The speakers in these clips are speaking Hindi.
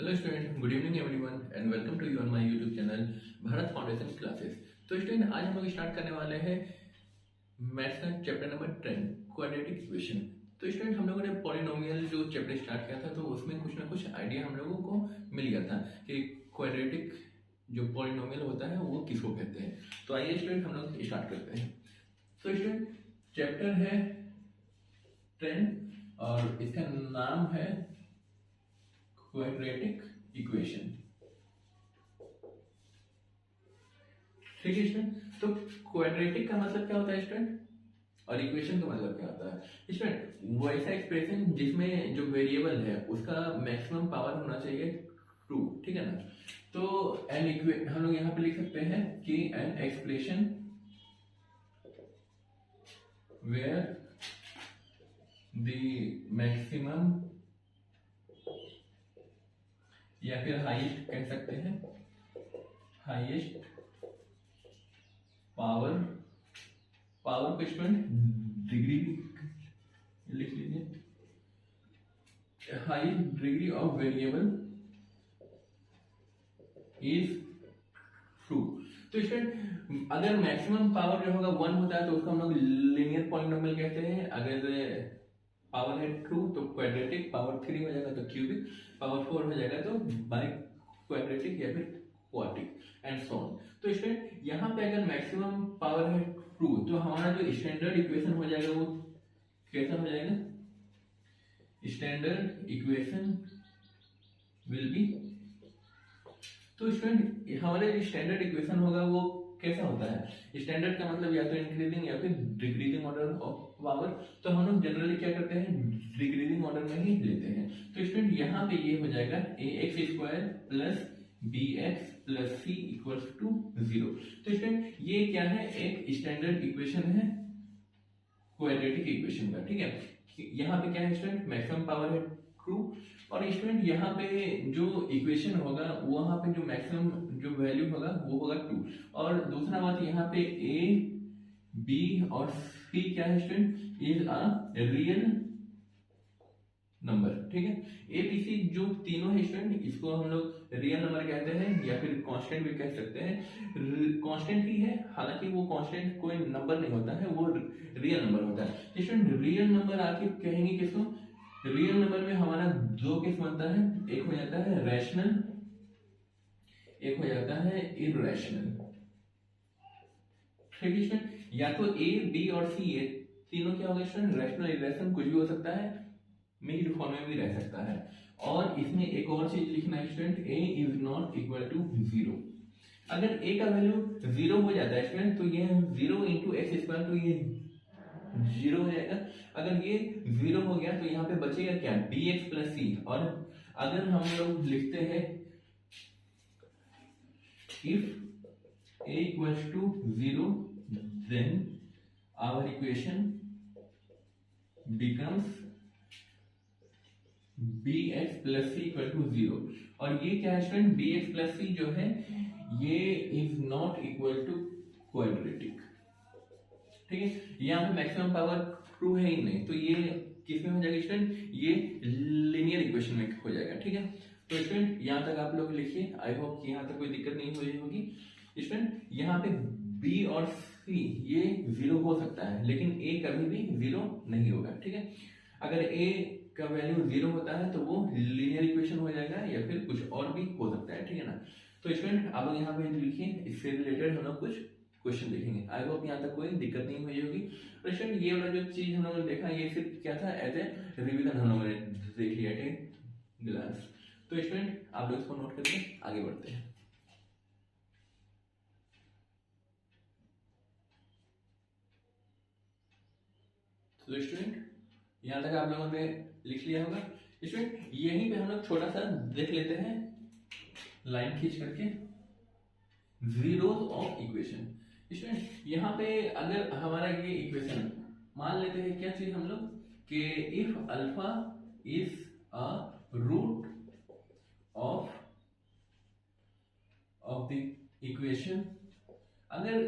Hello student, good evening everyone and welcome to you on my YouTube channel Bharat foundation classes. तो स्टूडेंट, आज हम लोग स्टार्ट करने वाले हैं मैथ्स का चैप्टर नंबर 10 क्वाड्रेटिक इक्वेशन। तो स्टूडेंट, हम लोगों ने पॉलिनोमियल जो चैप्टर स्टार्ट किया था तो उसमें कुछ ना कुछ आइडिया हम लोगों को मिल गया था कि क्वाड्रेटिक जो पॉलिनोमियल होता है वो किसको कहते हैं। तो आइए स्टूडेंट हम लोग स्टार्ट करते हैं। तो स्टूडेंट, चैप्टर है 10 और इसका नाम है क्वाड्रेटिक इक्वेशन। ठीक है स्टूडेंट, तो क्वाड्रेटिक का मतलब क्या होता है स्टूडेंट, और इक्वेशन का मतलब क्या होता है स्टूडेंट? वैसा एक्सप्रेशन जिसमें जो वेरिएबल है उसका मैक्सिमम पावर होना चाहिए 2, ठीक है ना। तो हम लोग यहाँ पे लिख सकते हैं कि an expression where the maximum या फिर हाईएस्ट कह सकते हैं, हाईएस्ट पावर को स्टूडेंट डिग्री लिख लीजिए, highest degree of variable is true. तो स्टूडेंट, अगर मैक्सिमम पावर जो होगा 1 होता है तो उसको हम लोग लीनियर पॉलिनोमियल कहते हैं। अगर पावर है 2 तो क्वाड्रेटिक, पावर 3 हो जाएगा तो क्यूबिक, पावर 4 हो जाएगा तो बाई क्वाड्रेटिक या फिर क्वार्टिक एंड सो ऑन। तो स्टूडेंट, यहाँ पे अगर मैक्सिमम पावर है 2 तो हमारा जो स्टैंडर्ड इक्वेशन हो जाएगा वो कैसा हो जाएगा? स्टैंडर्ड इक्वेशन विल बी, तो स्टूडेंट हमारे जो स्टैंडर्ड इक्वेशन होगा वो कैसा होता है? स्टैंडर्ड का मतलब या तो इंक्रीजिंग या फिर डिक्रीजिंग ऑर्डर ऑफ पावर। तो हम लोग जनरली क्या करते हैं, डिक्रीजिंग ऑर्डर में ही लेते हैं। तो स्टूडेंट यहाँ पे ये हो जाएगा ax² plus bx plus c equals to 0। तो स्टूडेंट ये क्या है, एक स्टैंडर्ड इक्वेशन है क्वाड्रेटिक इक्वेशन का, ठीक है। यहाँ पे क्या है स्टूडेंट, मैक्सिमम पावर है 2 और स्टूडेंट यहाँ पे जो इक्वेशन होगा वहां पे जो मैक्सिमम जो वैल्यू होगा वो होगा 2। और दूसरा बात, यहाँ पे a b और c क्या है student, is a real number, ठीक है। ए बी सी जो तीनों है स्टूडेंट, इसको हम लोग रियल नंबर कहते हैं या फिर कांस्टेंट भी कह सकते हैं। कांस्टेंट ही है, हालांकि वो कांस्टेंट कोई नंबर नहीं होता है, वो रियल नंबर होता है। स्टूडेंट, रियल नंबर आखिर कहेंगे किसको? रियल नंबर में हमारा दो केस बनता है, एक हो जाता है रैशनल, एक हो जाता है इररेशनल, ठीक है स्टूडेंट। या तो ए बी और सी ये तीनों क्या होगा स्टूडेंट, रैशनल इररेशनल कुछ भी हो सकता है, मिक्स्ड फॉर्म में भी रह सकता है। और इसमें एक और चीज लिखना है student, a is not equal to 0। अगर a का वैल्यू 0 हो जाता है स्टूडेंट तो ये 0 इंटू एक्स स्क्वायर, तो ये 0 हो जाएगा। अगर ये 0 हो गया तो यहाँ पे बचेगा क्या, bx प्लस c। और अगर हम लोग लिखते हैं if a equals to 0 then our equation becomes bx plus c equal to 0। और ये क्या है स्टूडेंट, bx प्लस सी जो है ये is not equal to quadratic, ठीक है। यहाँ पे मैक्सिमम पावर 2 है ही नहीं, तो ये किस में हो जाएगा स्टूडेंट, ये लीनियर इक्वेशन में हो जाएगा, ठीक है। तो स्टूडेंट यहाँ तक आप लोग लिखिए, आई होप कि यहाँ तक कोई दिक्कत नहीं हुई होगी। स्टूडेंट यहाँ पे b और c ये 0 हो सकता है लेकिन a कभी भी 0 नहीं होगा, ठीक है। अगर a का वैल्यू 0 होता है तो वो लीनियर इक्वेशन हो जाएगा या फिर कुछ और भी हो सकता है, ठीक है ना। तो स्टूडेंट आप लोग यहाँ पे लिखिए, इससे रिलेटेड हम लोग कुछ क्वेश्चन देखेंगे। आई होप यहाँ तक कोई दिक्कत नहीं हुई होगी। तो स्टूडेंट ये वाला जो चीज हम लोगों ने देखा ये सिर्फ क्या था, एज ए रिविजन हम लोगों ने देख लिया, एट ए ग्लांस। तो स्टूडेंट आप लोग इसको नोट करके आगे बढ़ते हैं। तो स्टूडेंट यहां तक आप लोगों ने लिख लिया होगा। स्टूडेंट यहीं पे हम लोग छोटा सा देख लेते हैं, लाइन खींच करके, जीरोस ऑफ इक्वेशन। स्टूडेंट यहाँ पे अगर हमारा ये इक्वेशन मान लेते हैं क्या चीज हम लोग, कि if alpha is a root of the equation, अगर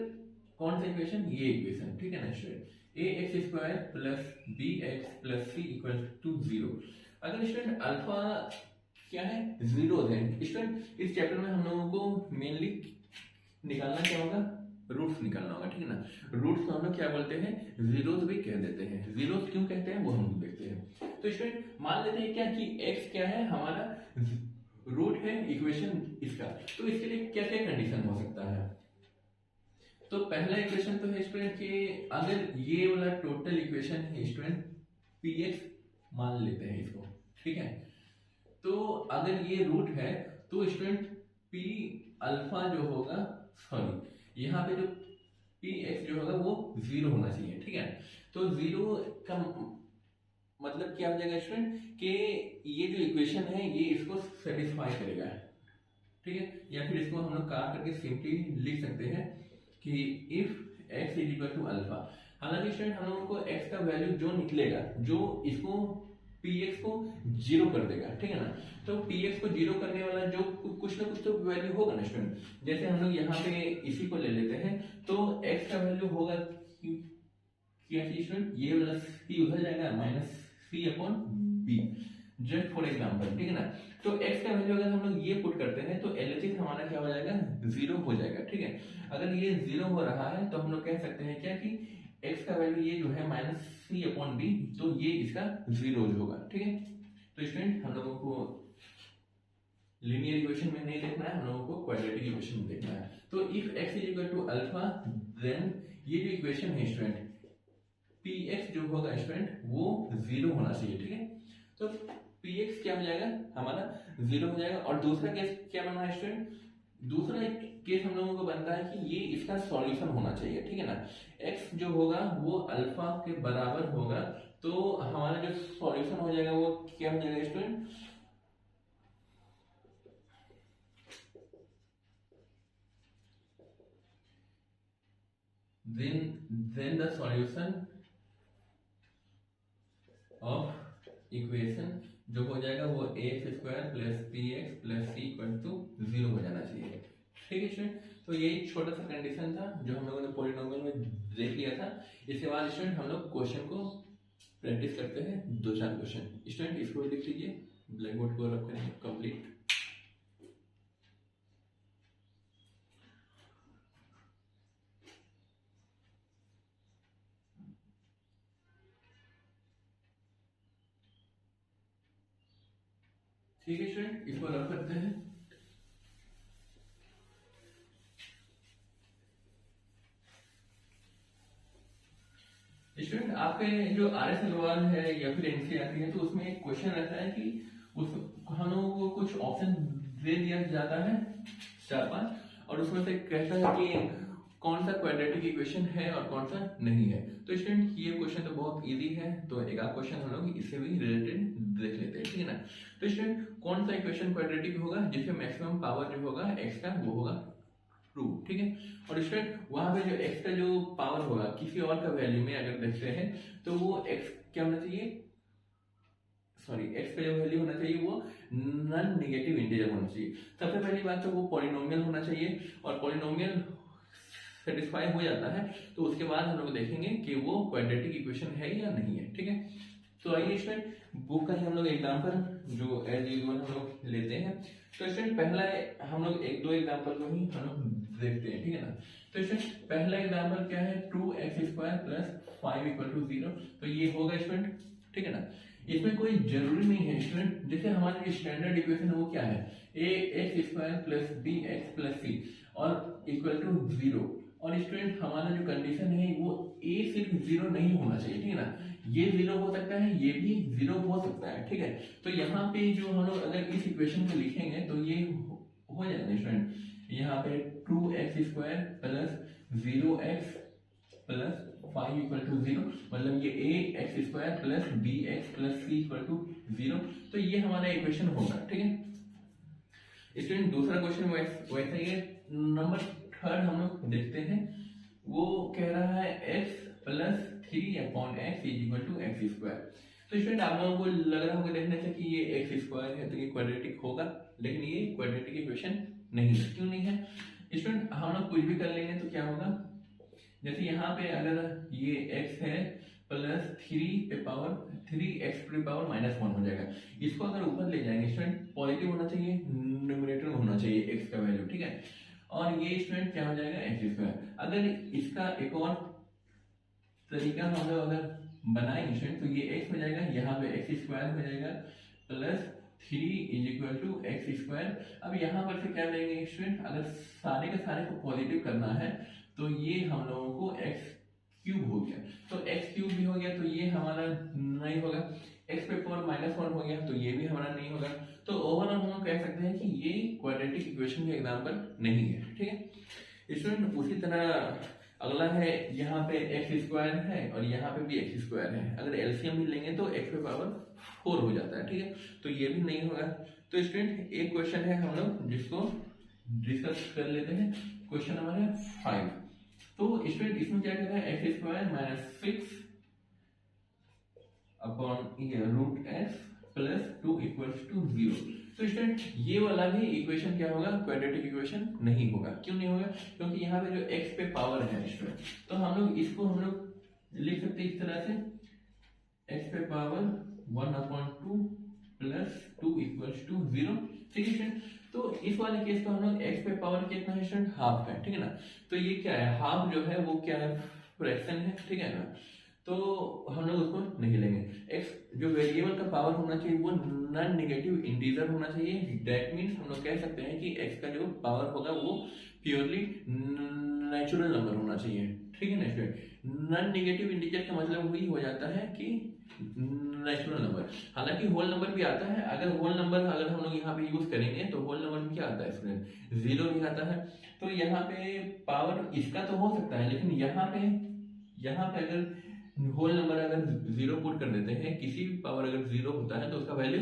कौन सा इक्वेशन, ये इक्वेशन, ठीक है ना student, ax² plus bx plus c equal to 0। अगर स्टूडेंट अल्फा क्या है, जीरोज हैं। स्टूडेंट इस चैप्टर में हम लोगों को मेनली निकालना क्या होगा, रूट्स निकालना होगा, ठीक है ना। रूट्स को हम लोग क्या बोलते हैं, जीरोज भी कह देते हैं। जीरोज क्यों कहते हैं वो हम लोग देखते हैं। तो स्टूडेंट मान लेते हैं क्या कि x क्या है, हमारा रूट है इक्वेशन इसका। तो इसके लिए क्या क्या कंडीशन हो सकता है। तो पहला इक्वेशन तो है स्टूडेंट कि अगर ये वाला टोटल इक्वेशन है स्टूडेंट px मान लेते हैं इसको, ठीक है। तो अगर ये रूट है तो स्टूडेंट p अल्फा जो होगा, सॉरी यहाँ पे जो px जो होगा वो 0 होना चाहिए, ठीक है। तो 0 का मतलब क्या हो जाएगा स्टूडेंट कि ये जो इक्वेशन है ये इसको सेटिस्फाई करेगा, ठीक है। या फिर इसको हम लोग काट करके सिंपली लिख सकते हैं कि if x is equal to alpha. हालांकि स्टूडेंट हम लोगों को x का वैल्यू जो निकलेगा, जो इसको px को 0 कर देगा, ठीक है ना। तो px को 0 करने वाला जो कुछ ना कुछ तो वैल्यू होगा ना स्टूडेंट। जैसे हम लोग यहाँ पे इसी को ले लेते हैं, तो x का वैल्यू होगा क्या स्टूडेंट, ये वाला c उधर जाएगा minus c upon b, just for example, ठीक है ना। तो x का वैल्यू अगर हम लोग ये पुट करते हैं तो LHS हमारा क्या हो जाएगा, 0 हो जाएगा, ठीक है। अगर ये 0 हो रहा है तो हम लोग कह सकते हैं क्या कि x का वैल्यू ये जो है माइनस c अपॉन b, तो ये इसका 0 होगा, ठीक है। तो स्टूडेंट हम लोगों को लीनियर इक्वेशन में नहीं देखना है, हम लोगों को क्वाड्रेटिक इक्वेशन में देखना है। तो if x is equal to alpha, then ये जो इक्वेशन है स्टूडेंट px जो होगा स्टूडेंट वो 0 होना चाहिए, ठीक है। तो px क्या हो जाएगा, हमारा 0 हो जाएगा। और दूसरा केस क्या बनना है स्टूडेंट, दूसरा केस हम लोगों को बनता है कि ये इसका सॉल्यूशन होना चाहिए, ठीक है ना। x जो होगा वो अल्फा के बराबर होगा, तो हमारा जो सॉल्यूशन हो जाएगा वो क्या हो जाएगा student, then the solution of equation जो हो जाएगा वो ax square plus px plus c equal to 0 हो जाना चाहिए, ठीक है स्टूडेंट। तो ये एक छोटा सा कंडीशन था जो हम लोगों ने पॉलिनोमियल में देख लिया था। इसके बाद स्टूडेंट हम लोग क्वेश्चन को प्रैक्टिस करते हैं, 2-4 क्वेश्चन। स्टूडेंट इसको लिख लीजिए, ब्लैक बोर्ड को रख करेंगे कंप्लीट। ठीक है स्टूडेंट, इसको रख करते हैं। स्टूडेंट आपके जो RS अग्रवाल है या फिर NCERT है, तो उसमें एक क्वेश्चन रहता है कि उस हम लोगों को कुछ ऑप्शन दे दिया जाता है 4-5, और उसमें से कहता है कि कौन सा क्वाड्रेटिक इक्वेशन है और कौन सा नहीं है। तो स्टूडेंट ये क्वेश्चन तो बहुत इजी है, तो एक आध क्वेश्चन हम लोग इससे भी रिलेटेड देख लेते हैं, ठीक है ना। तो स्टूडेंट कौन सा इक्वेशन क्वाड्रेटिक होगा जिसमें मैक्सिमम पावर जो होगा x का वो होगा 2, ठीक है। और स्टूडेंट वहां पे जो x का जो पावर होगा किसी और का वैल्यू में अगर देखते हैं तो वो x क्या होना चाहिए, सॉरी x का जो वैल्यू होना चाहिए वो नॉन नेगेटिव इंटीजर होना चाहिए। सबसे पहली बात तो वो पॉलिनोमियल होना चाहिए, और पॉलिनोमियल सेटिस्फाई हो जाता है तो उसके बाद हम लोग देखेंगे कि वो क्वाड्रेटिक इक्वेशन है या नहीं है, ठीक है। तो आइए स्टूडेंट बुक का ही हम लोग एग्जांपल जो एज यूजुअल हम लोग लेते हैं। तो स्टूडेंट पहला हम लोग 1-2 एग्जांपल को ही हम लोग देखते हैं, ठीक है ना। तो स्टूडेंट पहला एग्जांपल क्या है, 2x square plus 5 equal to 0। तो ये होगा स्टूडेंट, ठीक है ना। इसमें कोई जरूरी नहीं है स्टूडेंट, जैसे हमारी जो स्टैंडर्ड इक्वेशन है वो क्या है, ax square plus bx plus c और इक्वल टू 0। और स्टूडेंट हमारा जो कंडीशन है वो a सिर्फ 0 नहीं होना चाहिए, ठीक है ना। ये 0 हो सकता है, ये भी 0 हो सकता है, ठीक है। तो यहाँ पे जो हम लोग अगर इस इक्वेशन को लिखेंगे तो ये हो जाएगा स्टूडेंट, यहाँ पे 2x square plus 0x plus 5 equal to 0, मतलब ये ax square plus bx plus c equal to 0। तो ये हमारा इक्वेशन होगा, ठीक है। स्टूडेंट दूसरा क्वेश्चन वैसा ही है। नंबर 3 हम लोग देखते हैं, वो कह रहा है x plus 3 upon x is equal to x square. तो स्टूडेंट आप लोगों को लग रहा होगा देखने से कि ये एक्स स्क्वायर है तो ये क्वाड्रेटिक होगा, लेकिन ये क्वाड्रेटिक इक्वेशन नहीं है। क्यों नहीं है स्टूडेंट, हम लोग कुछ भी कर लेंगे तो क्या होगा, जैसे यहाँ पे अगर ये x है प्लस 3x⁻⁻1 हो जाएगा। इसको अगर ऊपर ले जाएंगे स्टूडेंट, पॉजिटिव होना चाहिए, न्यूमरेटर में होना चाहिए x का वैल्यू, ठीक है। और ये स्टूडेंट क्या हो जाएगा, x²। अगर इसका एक और तरीका हम लोग अगर बनाएंगे स्टूडेंट, तो ये x हो जाएगा, यहाँ पे x² हो जाएगा प्लस 3 = x²। अब यहाँ पर से क्या लेंगे स्टूडेंट, अगर सारे के सारे को पॉजिटिव करना है तो ये हम लोगों को x³ हो गया, तो x³ भी हो गया, तो ये हमारा नहीं होगा। x⁻⁻1 हो गया, तो ये भी हमारा नहीं होगा। तो ओवरऑल हम लोग कह सकते हैं कि ये क्वाड्रेटिक इक्वेशन का एग्जांपल नहीं है, ठीक है स्टूडेंट। उसी तरह अगला है, यहाँ पे x² है और यहाँ पे भी x² है। अगर एलसीएम भी लेंगे तो x⁴ हो जाता है, ठीक है, तो ये भी नहीं होगा। तो स्टूडेंट एक क्वेश्चन है हम लोग जिसको डिस्कस कर लेते हैं, क्वेश्चन नंबर है 5। तो स्टूडेंट इसमें क्या कहता है, x² - 6 अपॉन √s प्लस 2 = 0। तो स्टूडेंट ये वाला भी इक्वेशन क्या होगा, क्वाड्रेटिक इक्वेशन नहीं होगा। क्यों नहीं होगा, क्योंकि यहाँ पे जो x पे पावर है स्टूडेंट, तो हम लोग इसको हम लोग लिख सकते हैं इस तरह से, x पे पावर 1/2 प्लस 2 = 0, ठीक है स्टूडेंट। तो इस वाले केस को हम लोग x पे पावर कितना है स्टूडेंट, हाफ है, ठीक है ना। तो ये क्या है, हाफ जो है वो क्या है, फ्रैक्शन है, ठीक है ना। तो हम लोग उसको नहीं लेंगे। x जो वेरिएबल का पावर होना चाहिए वो नॉन नेगेटिव इंटीजर होना चाहिए। दैट मीन्स हम लोग कह सकते हैं कि x का जो पावर होगा वो प्योरली नेचुरल नंबर होना चाहिए, ठीक है ना स्टूडेंट। नॉन नेगेटिव इंटीजर का मतलब वही हो जाता है कि नेचुरल नंबर। हालांकि होल नंबर भी आता है, अगर होल नंबर अगर हम लोग यहाँ पे यूज करेंगे तो होल नंबर में क्या आता है स्टूडेंट, 0 भी आता है। तो यहाँ पे पावर इसका तो हो सकता है, लेकिन यहाँ पे अगर होल नंबर अगर 0 पुट कर देते हैं, किसी भी पावर अगर 0 होता है तो उसका वैल्यू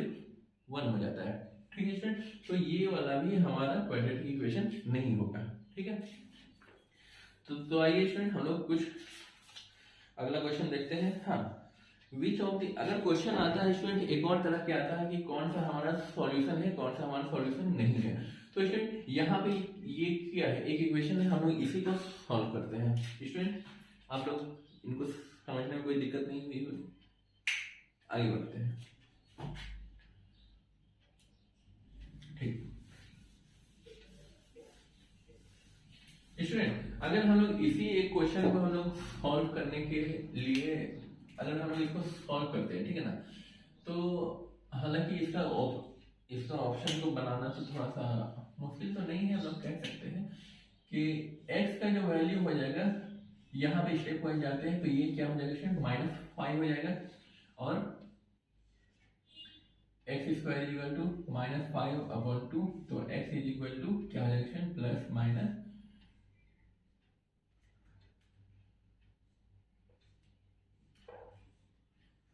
1 हो जाता है, ठीक है स्टूडेंट। तो ये वाला भी हमारा क्वाड्रेटिक इक्वेशन नहीं होगा, ठीक है। तो आइए स्टूडेंट हम लोग कुछ अगला क्वेश्चन देखते हैं। हाँ, विच ऑफ द, अगर क्वेश्चन आता है स्टूडेंट एक और तरह के आता है कि कौन सा हमारा सॉल्यूशन है, कौन सा हमारा सॉल्यूशन नहीं है। तो स्टूडेंट यहाँ पे ये क्या है, एक इक्वेशन है, हम लोग इसी को सॉल्व करते हैं। स्टूडेंट आप लोग इनको समझने में कोई दिक्कत नहीं हुई होगी, आगे बढ़ते हैं, ठीक। स्टूडेंट अगर हम लोग इसी एक क्वेश्चन को हम लोग सॉल्व करने के लिए अगर हम लोग इसको सॉल्व करते हैं, ठीक है ना, तो हालांकि इसका ऑप्शन को बनाना तो थोड़ा सा मुश्किल तो नहीं है। हम लोग कह सकते हैं कि x का जो वैल्यू हो जाएगा, यहाँ पे स्टेप वाइज जाते हैं, तो ये क्या हो जाएगा स्टूडेंट, -5 हो जाएगा, और x² = -5/2, तो x = क्या हो जाएगा स्टूडेंट, प्लस माइनस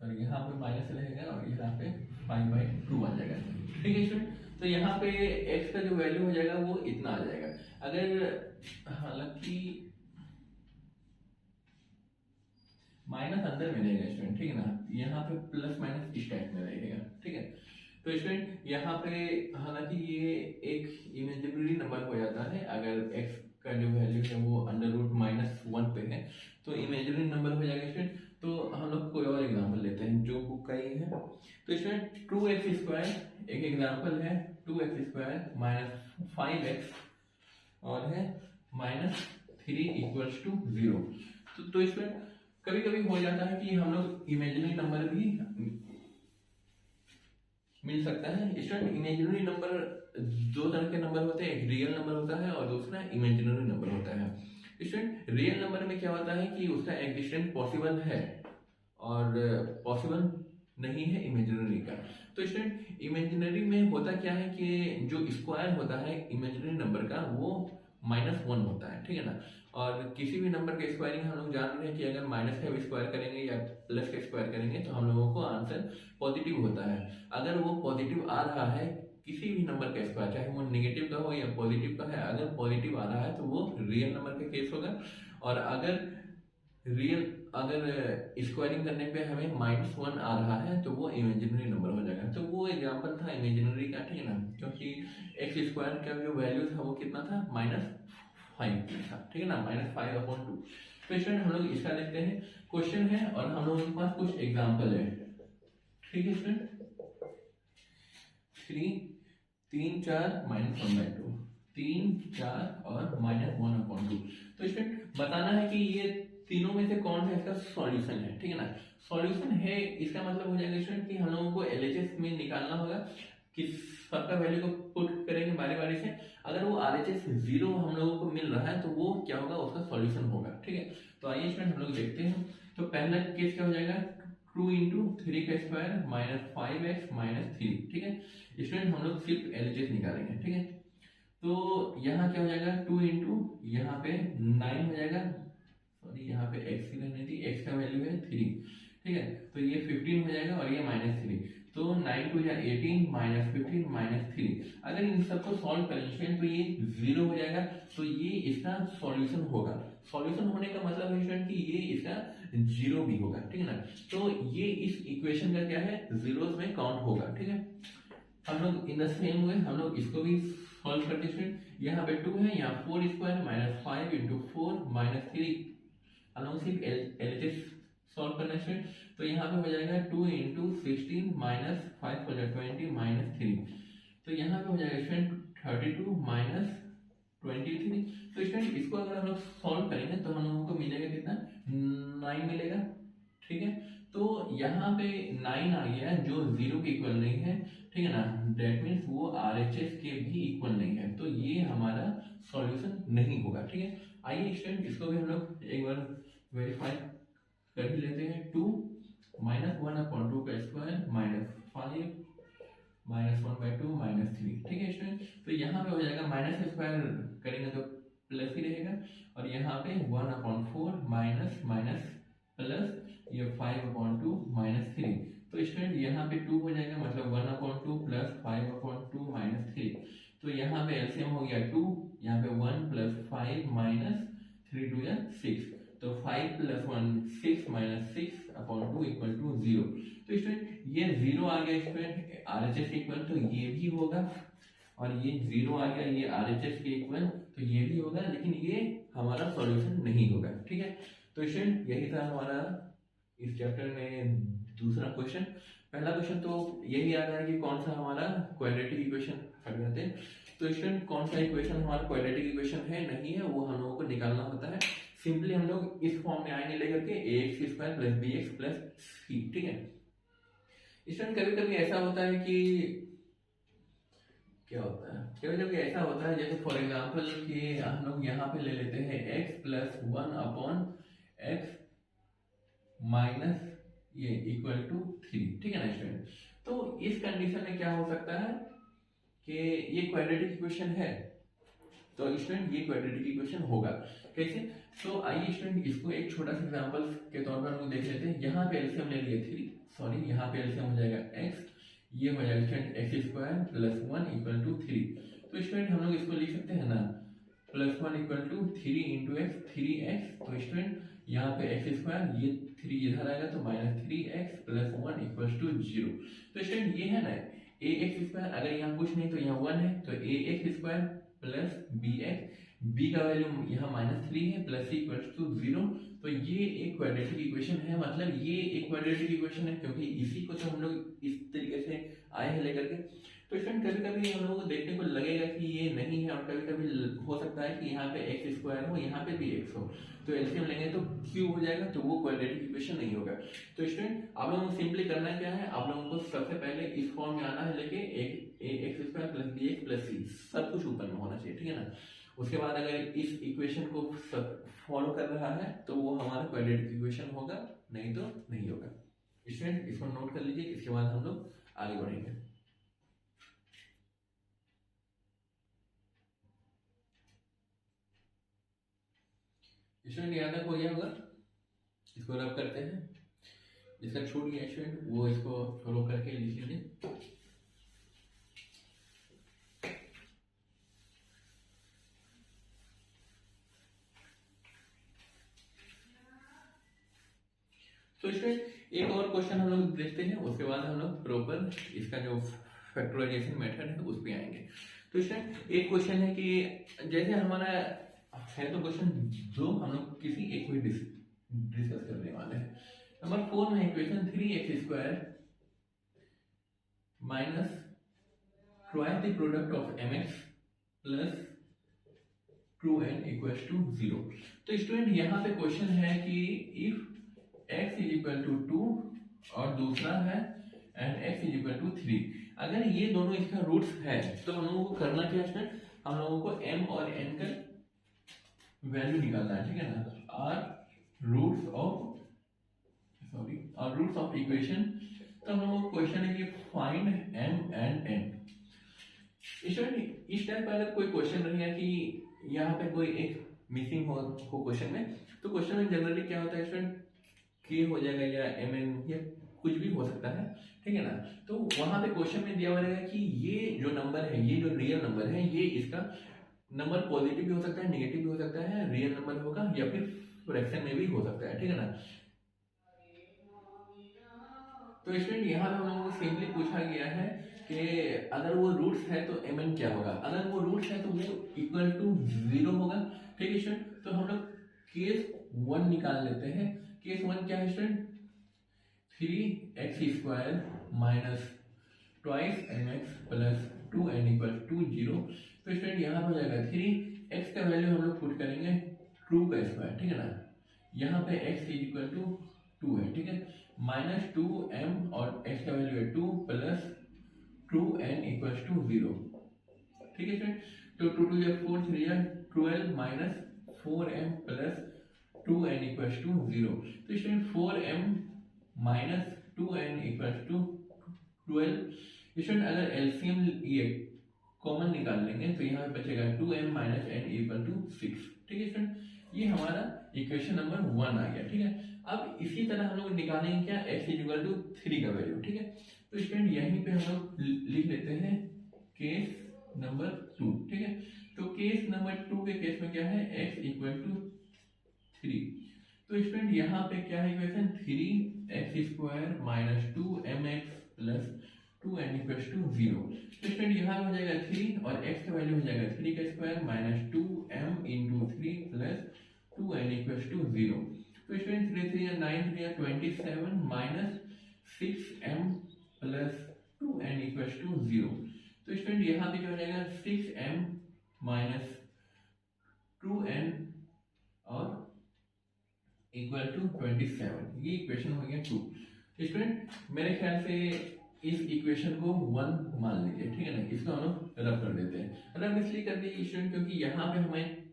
और यहाँ पे माइनस रहेगा और यहाँ पे 5/2 आ जाएगा, ठीक है स्टूडेंट। तो यहाँ पे x का जो वैल्यू हो जाएगा वो इतना आ जाएगा। अगर हालांकि माइनस अंदर में रहेगा स्टूडेंट, ठीक है ना, यहाँ पे प्लस माइनस इस टाइप में रहेगा, ठीक है। तो स्टूडेंट यहाँ पे हालांकि ये एक इमेजिनरी नंबर हो जाता है, अगर x का जो वैल्यू है वो √-1 पे है तो इमेजिनरी नंबर हो जाएगा स्टूडेंट। तो हम लोग कोई और एग्जांपल लेते हैं जो बुक का ही है। तो स्टूडेंट 2x² एक एग्जांपल है, 2x² - 5x और है -3 = 0। तो इसमें कभी कभी हो जाता है कि हम लोग इमेजिनरी नंबर भी मिल सकता है। स्टूडेंट इमेजिनरी नंबर दो तरह के नंबर होते हैं, एक रियल नंबर होता है और दूसरा इमेजिनरी नंबर होता है। स्टूडेंट रियल नंबर में क्या होता है कि उसका एग्जिस्टेंस पॉसिबल है और पॉसिबल नहीं है इमेजिनरी का। तो स्टूडेंट इमेजिनरी में होता क्या है कि जो स्क्वायर होता है इमेजिनरी नंबर का वो -1 होता है, ठीक है ना। और किसी भी नंबर का स्क्वायरिंग हम लोग जान रहे हैं कि अगर माइनस का स्क्वायर करेंगे या प्लस का स्क्वायर करेंगे तो हम लोगों को आंसर पॉजिटिव होता है। अगर वो पॉजिटिव आ रहा है किसी भी नंबर का स्क्वायर, चाहे वो नेगेटिव का हो या पॉजिटिव का है, अगर पॉजिटिव आ रहा है तो वो रियल नंबर का केस होगा। और अगर स्क्वायरिंग करने पे हमें -1 आ रहा है तो वो इमेजिनरी नंबर हो जाएगा। तो वो एग्जांपल था इमेजिनरी का, ठीक है ना, क्योंकि x² का जो वैल्यू था वो कितना था, -5 था, ठीक है ना, -5/2। तो स्टूडेंट हम लोग इसका देखते हैं, क्वेश्चन है और हम लोगों के पास कुछ एग्जाम्पल है। ठीक है स्टूडेंट, 3 4 -1/2, 3 4 और -1/2। तो स्टूडेंट बताना है कि ये तीनों में से कौन सा इसका सॉल्यूशन है। ठीक है ना, सॉल्यूशन है इसका मतलब हो जाएगा स्टूडेंट कि हम लोगों को एलएचएस में निकालना होगा कि सबका वैल्यू को पुट करेंगे बारी बारी से। अगर वो आरएचएस 0 हम लोगों को मिल रहा है तो वो क्या होगा, उसका सॉल्यूशन होगा। ठीक है, तो आइए स्टूडेंट हम लोग देखते हैं। तो पहला केस क्या हो जाएगा, 2 × 3 का स्क्वायर -5x -3। ठीक है स्टूडेंट, हम लोग सिर्फ एलएचएस निकालेंगे। ठीक है, तो यहाँ क्या हो जाएगा, 2 × यहाँ पे 9 हो जाएगा, सॉरी यहाँ पे x की रहनी थी, x का वैल्यू है 3। ठीक है, तो ये 15 हो जाएगा और ये -3, तो 9 2 18 -15 -3। अगर इन सबको सॉल्व करेंगे तो ये 0 हो जाएगा, तो ये इसका सॉल्यूशन होगा। सॉल्यूशन होने का मतलब है स्टूडेंट कि ये इसका 0 भी होगा। ठीक है ना, तो ये इस इक्वेशन का क्या है, जीरोस में काउंट होगा। ठीक है, हम लोग इन द सेम वे हम लोग इसको भी सॉल्व करते हैं। यहाँ पे 2 है, यहाँ 4 स्क्वायर -5 × 4 -3, हम लोग सिर्फ एलएचएस सॉल्व करना है। तो यहाँ पे हो जाएगा 2 × 16 -5 हो जाएगा 20 -3, तो यहाँ पे हो जाएगा स्टूडेंट 32 -23। तो स्टूडेंट इसको अगर हम लोग सॉल्व करेंगे तो हम लोगों को मिलेगा कितना, 9 मिलेगा। ठीक है, तो यहाँ पे 9 आ गया जो 0 के इक्वल नहीं है। ठीक है ना, डेट मीन्स वो आरएचएस के भी इक्वल नहीं है, तो ये हमारा सॉल्यूशन नहीं होगा। ठीक है, आइए स्टूडेंट इसको भी हम लोग एक बार वेरीफाई कर ही लेते हैं। 2 -1/2 का स्क्वायर -5 -1/2 -3। ठीक है स्टूडेंट, तो यहाँ पे हो जाएगा माइनस स्क्वायर करेंगे तो प्लस ही रहेगा, और यहाँ पे 1/4 माइनस माइनस प्लस ये 5/2 -3। तो स्टूडेंट यहाँ पे 2 हो जाएगा, मतलब 1/2 प्लस 5/2 -3। तो यहाँ पे एलसीएम हो गया 2, यहाँ पे 1 + 5 -3 2 या 6, तो 5 + 1 6 -6/2 = 0। तो स्टूडेंट ये 0 आ गया स्टूडेंट आरएचएस के इक्वल, तो ये भी होगा, और ये 0 आ गया ये आरएचएस के इक्वल, तो ये भी होगा, लेकिन ये हमारा सॉल्यूशन नहीं होगा। ठीक है, तो स्टूडेंट यही था हमारा इस चैप्टर में दूसरा क्वेश्चन। पहला क्वेश्चन तो यही आ रहा है कि कौन सा हमारा क्वाड्रेटिक इक्वेशन हट जाते हैं। तो स्टूडेंट कौन सा इक्वेशन हमारा क्वाड्रेटिक इक्वेशन है नहीं है वो हम लोगों को निकालना होता है। सिंपली हम लोग इस फॉर्म में आएंगे लेकर के ax² + bx + c। ठीक है स्टूडेंट, कभी कभी ऐसा होता है कि क्या होता है, कभी कभी ऐसा होता है जैसे फॉर एग्जांपल कि हम लोग यहाँ पे ले लेते हैं x + 1/x माइनस ये =3। ठीक है ना स्टूडेंट, तो इस कंडीशन में क्या हो सकता है कि ये क्वाड्रेटिक इक्वेशन है, तो स्टूडेंट ये क्वाड्रेटिक इक्वेशन होगा कैसे। तो आइए स्टूडेंट इसको एक छोटा सा एग्जांपल के तौर पर हम लोग देख लेते हैं। यहाँ पे एलसीएम ले लिए 3, सॉरी यहाँ पे एलसीएम हो जाएगा x, ये हो जाएगा स्टूडेंट x² + 1 = 3। तो स्टूडेंट हम लोग इसको लिख सकते हैं ना, +1 = 3 × x 3x, तो स्टूडेंट यहाँ पे x², ये 3 इधर आएगा तो -3x + 1 = 0। तो स्टूडेंट ये है ना ax², अगर यहाँ कुछ नहीं तो यहाँ 1 है, तो ax² + bx, b का वैल्यू यहाँ -3 है, प्लस c = 0। तो ये एक क्वाड्रेटिक इक्वेशन है, मतलब ये एक क्वाड्रेटिक इक्वेशन है क्योंकि इसी को तो हम लोग इस तरीके से आए हैं लेकर के। तो स्टूडेंट कभी कभी हम लोगों को देखने को लगेगा कि ये नहीं है, और कभी कभी हो सकता है कि यहाँ पे x² हो, यहाँ पे भी x हो, तो एलसीएम लेंगे तो क्यूब हो जाएगा, तो वो क्वाड्रेटिक इक्वेशन नहीं होगा। तो स्टूडेंट आप लोगों को सिंपली करना क्या है, आप लोगों को सबसे पहले इस फॉर्म में आना है लेके ax² + bx + c, सब कुछ ऊपर में होना चाहिए। ठीक है ना, उसके बाद अगर इस इक्वेशन को फॉलो कर रहा है तो वो हमारा क्वाड्रेटिक इक्वेशन होगा, नहीं तो नहीं होगा। स्टूडेंट इसको नोट कर लीजिए, इसके बाद हम लोग आगे बढ़ेंगे। स्टूडेंट यहाँ तक हो गया होगा, इसको रब करते हैं, जिसका छूट गया स्टूडेंट वो इसको फॉलो करके लिख लीजिए। तो स्टूडेंट एक और क्वेश्चन हम लोग देखते हैं, उसके बाद हम लोग प्रॉपर इसका जो फैक्टराइजेशन मेथड है उस पे आएंगे। तो स्टूडेंट एक क्वेश्चन है कि जैसे है तो क्वेश्चन जो हम लोग किसी एक को डिस्कस करने वाले हैं। नंबर 4 में equation 3x² minus twice the product of mx plus 2n equals to 0। तो स्टूडेंट यहाँ पे क्वेश्चन है कि if x is equal to 2 और दूसरा है and x is equal to 3, अगर ये दोनों इसका रूट्स है तो हम लोगों को करना क्या है स्टूडेंट, हम लोगों को m और n का वैल्यू निकालना है, ठीक है ना। Are roots of equation. तो हम लोगों को क्वेश्चन है कि फाइंड m एंड n। इस टाइप का अगर कोई क्वेश्चन रहेगा कि यहाँ पे कोई एक मिसिंग हो क्वेश्चन में, तो क्वेश्चन में जनरली क्या होता है स्टूडेंट, के हो जाएगा या एम एन या कुछ भी हो सकता है, ठीक है ना। तो वहां पे क्वेश्चन में दिया हुआ रहेगा कि ये जो नंबर है, ये जो रियल नंबर है, ये इसका नंबर पॉजिटिव भी हो सकता है, नेगेटिव भी हो सकता है, रियल नंबर होगा या फिर फ्रैक्शन में भी हो सकता है, ठीक है ना। तो स्टूडेंट यहाँ पे हम लोगों को सिंपली पूछा गया है कि अगर वो रूट्स है तो एम एन क्या होगा, अगर वो रूट्स है तो वो इक्वल टू 0 होगा, ठीक है स्टूडेंट। तो हम लोग केस 1 निकाल लेते हैं। केस 1 क्या है student, 3x² minus twice mx plus 2n equal to 0। तो स्टूडेंट यहाँ पे हो जाएगा 3x का वैल्यू हम लोग पुट करेंगे 2 का स्क्वायर, ठीक है ना। यहाँ पे x इज इक्वल टू 2 है, ठीक है, माइनस 2m और x का वैल्यू है 2 प्लस 2n इक्वल टू 0, ठीक है स्टूडेंट। तो 2 2 या 4 3 या 12 minus 4m plus 2n equal to 0। तो student 4m minus 2n equal to 12। Student अगर एलसीएम ये कॉमन निकाल लेंगे तो यहाँ पे बचेगा 2m minus n equal to 6, ठीक है स्टूडेंट। ये हमारा इक्वेशन नंबर 1 आ गया, ठीक है। अब इसी तरह हम लोग निकालेंगे क्या, x इक्वल टू 3 का वैल्यू, ठीक है। तो स्टूडेंट यहीं पे हम लोग लिख लेते हैं केस नंबर 2, ठीक है। तो केस नंबर 2 के केस में क्या है, x इक्वल टू 3। तो स्टूडेंट यहाँ पे क्या है equation, 3x² minus 2mx plus 2n equal to 0। तो स्टूडेंट यहाँ हो जाएगा 3 और x का वैल्यू हो जाएगा 3 का square minus 2m into 3 plus 2n equal to 0। तो student 3 3 9 3 27 minus 6m plus 2n equal to 0। तो स्टूडेंट यहाँ पे क्या हो जाएगा 6m माइनस 2n और इक्वल टू 27। ये इक्वेशन हो गया 2। स्टूडेंट मेरे ख्याल से इस इक्वेशन को 1 मान लीजिए, ठीक है ना। इसको हम लोग रब कर देते हैं। रब इसलिए कर दिए स्टूडेंट क्योंकि यहाँ पे हमें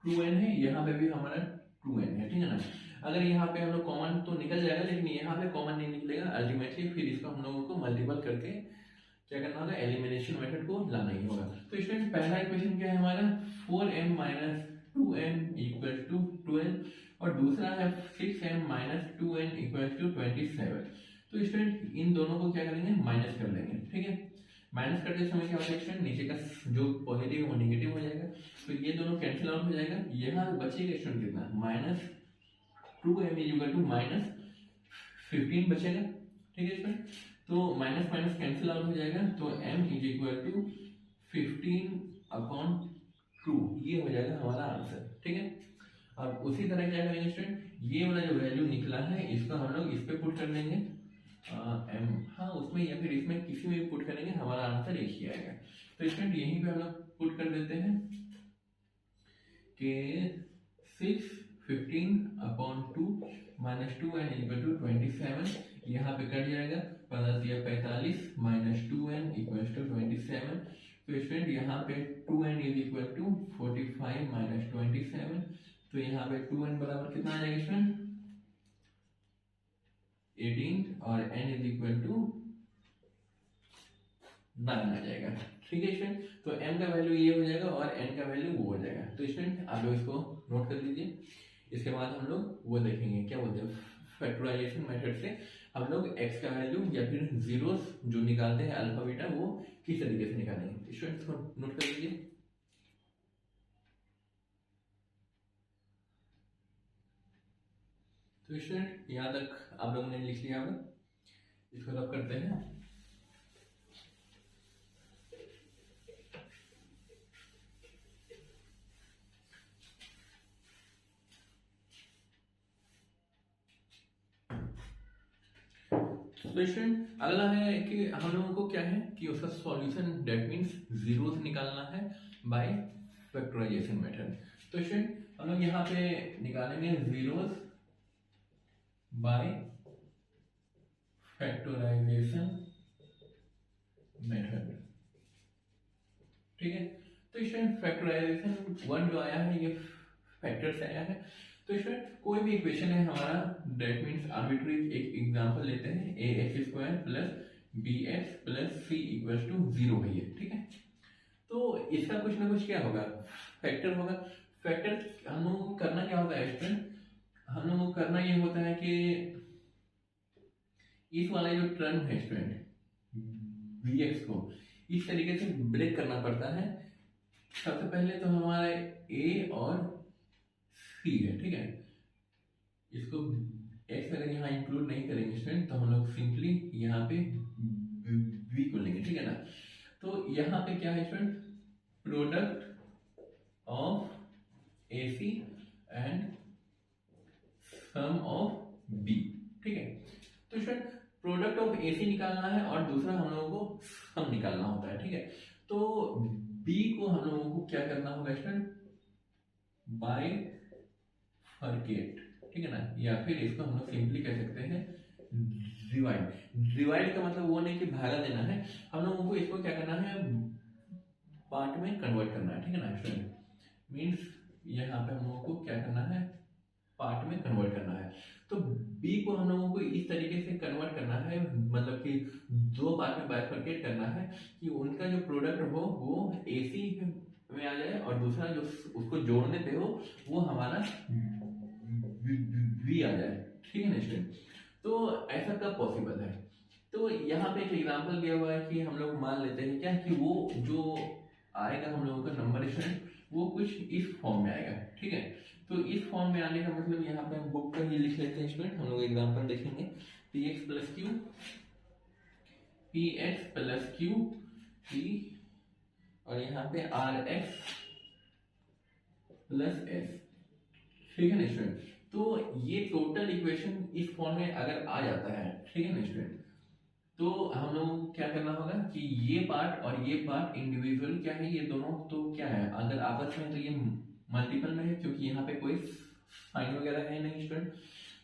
2n है, यहाँ पे भी हमारा 2n है, ठीक है ना। अगर यहाँ पे हम लोग कॉमन तो निकल जाएगा, लेकिन यहाँ पे कॉमन नहीं निकलेगा अल्टीमेटली, फिर इसको हम लोगों को मल्टीपल करके क्या करना होगा, एलिमिनेशन मेथड को लाना ही होगा। तो स्टूडेंट पहला इक्वेशन क्या है हमारा, 4m minus 2n equal to 12 और दूसरा है 6m minus 2n equal to 27। तो स्टूडेंट इन दोनों को क्या करेंगे, माइनस कर लेंगे, ठीक है। माइनस करते समय क्या होता है स्टूडेंट, नीचे का जो पॉजिटिव है वो नेगेटिव हो जाएगा, तो ये दोनों कैंसिल आउट हो जाएगा। यहाँ बचेगा स्टूडेंट कितना, minus 2m equal to minus 15 बचेगा, ठीक है स्टूडेंट। तो माइनस माइनस कैंसिल आउट हो जाएगा, तो m इज इक्वल टू 15/2, ये हो जाएगा हमारा आंसर, ठीक है। अब उसी तरह क्या करेंगे स्टूडेंट, ये वाला जो वैल्यू निकला है इसको हम लोग इस पे पुट कर देंगे, m हाँ उसमें या फिर इसमें किसी में भी पुट करेंगे, हमारा आंसर एक ही आएगा। तो स्टूडेंट यहीं पे हम लोग पुट कर देते हैं कि 6/15/2 माइनस 2n इक्वल टू 27, यहाँ पे कट जाएगा, 15 माइनस 2n इक्वल टू 27। तो स्टूडेंट यहाँ पे 2n is equal to 45 minus 27, तो यहाँ पे 2n बराबर कितना आ जाएगा स्टूडेंट, 18 और n इज इक्वल टू 9 आ जाएगा, ठीक है स्टूडेंट। तो m का वैल्यू ये हो जाएगा और n का वैल्यू वो हो जाएगा। तो स्टूडेंट आप लोग इसको नोट कर लीजिए। इसके बाद हम लोग वो देखेंगे क्या बोलते हैं, फैक्टराइजेशन मेथड से हम लोग x का वैल्यू या फिर जीरोस जो निकालते हैं अल्फा बीटा, वो किस तरीके से निकालेंगे। स्टूडेंट इसको नोट कर लीजिए। तो स्टूडेंट यहाँ तक आप लोगों ने लिख लिया होगा, इसको रब करते हैं। तो स्टूडेंट अगला है कि हम लोगों को क्या है कि उसका सॉल्यूशन डेट मीन्स जीरोस निकालना है बाय फैक्टराइजेशन मेथड। तो स्टूडेंट हम लोग यहाँ पे निकालेंगे जीरोस बाय फैक्टराइजेशन मेथड। ठीक है, तो स्टूडेंट फैक्टराइजेशन वन जो आया है ये फैक्टर से आया है। तो स्टूडेंट कोई भी इक्वेशन है हमारा डेट मीन्स आर्बिट्री एक एग्जांपल लेते हैं a x square plus b x plus c equal to 0 है ये। ठीक है, तो इसका कुछ ना कुछ क्या होगा, फैक्टर होगा। फैक्टर हम लोगों को करना क्या होता है स्टूडेंट, हम लोगों को करना ये होता है कि इस वाला जो टर्म है स्टूडेंट बी एक्स को इस तरीके से ब्रेक करना पड़ता है। सबसे पहले तो हमारा ए और सी है। ठीक है, इसको एक्स अगर यहाँ इंक्लूड नहीं करेंगे स्टूडेंट तो हम लोग सिंपली यहाँ पे बी को लेंगे। ठीक है ना, तो यहाँ पे क्या है student, product of A C and sum of B. ठीक है, तो student product of A C निकालना है और दूसरा हम लोगों को सम निकालना होता है। ठीक है, तो बी को हम लोगों को क्या करना होगा स्टूडेंट, बाय फर्केट। ठीक है ना, या फिर इसको हम लोग सिंपली कह सकते हैं डिवाइड। डिवाइड का मतलब वो नहीं कि भागा देना है, हम लोगों को इसको क्या करना है, पार्ट में कन्वर्ट करना है। ठीक है ना स्टूडेंट, मीन्स यहाँ पे हम लोगों को क्या करना है, पार्ट में कन्वर्ट करना है। तो b को हम लोगों को इस तरीके से कन्वर्ट करना है, मतलब कि दो पार्ट में बाइफरकेट करना है कि उनका जो प्रोडक्ट हो वो AC में आ जाए और दूसरा जो उसको जोड़ने पे हो वो हमारा v आ जाए। ठीक है ना स्टूडेंट, तो ऐसा कब पॉसिबल है, तो यहाँ पे एक एग्जांपल दिया हुआ है कि हम लोग मान लेते हैं क्या कि वो जो आएगा हम लोगों का नंबर स्टूडेंट वो कुछ इस फॉर्म में आएगा। ठीक है, तो इस फॉर्म में आने का मतलब यहाँ पे हम बुक पर ही लिख लेते हैं स्टूडेंट, हम लोग एग्जांपल देखेंगे P x plus Q P और यहाँ पे आर एक्स प्लस एस। ठीक है ना स्टूडेंट, तो ये टोटल इक्वेशन इस फॉर्म में अगर आ जाता है, ठीक है ना स्टूडेंट, तो हम लोगों को क्या करना होगा कि ये पार्ट और ये पार्ट इंडिविजुअल क्या है, ये दोनों तो क्या है अगर आपस में, तो ये मल्टीपल में है क्योंकि यहाँ पे कोई साइन वगैरह है नहीं स्टूडेंट,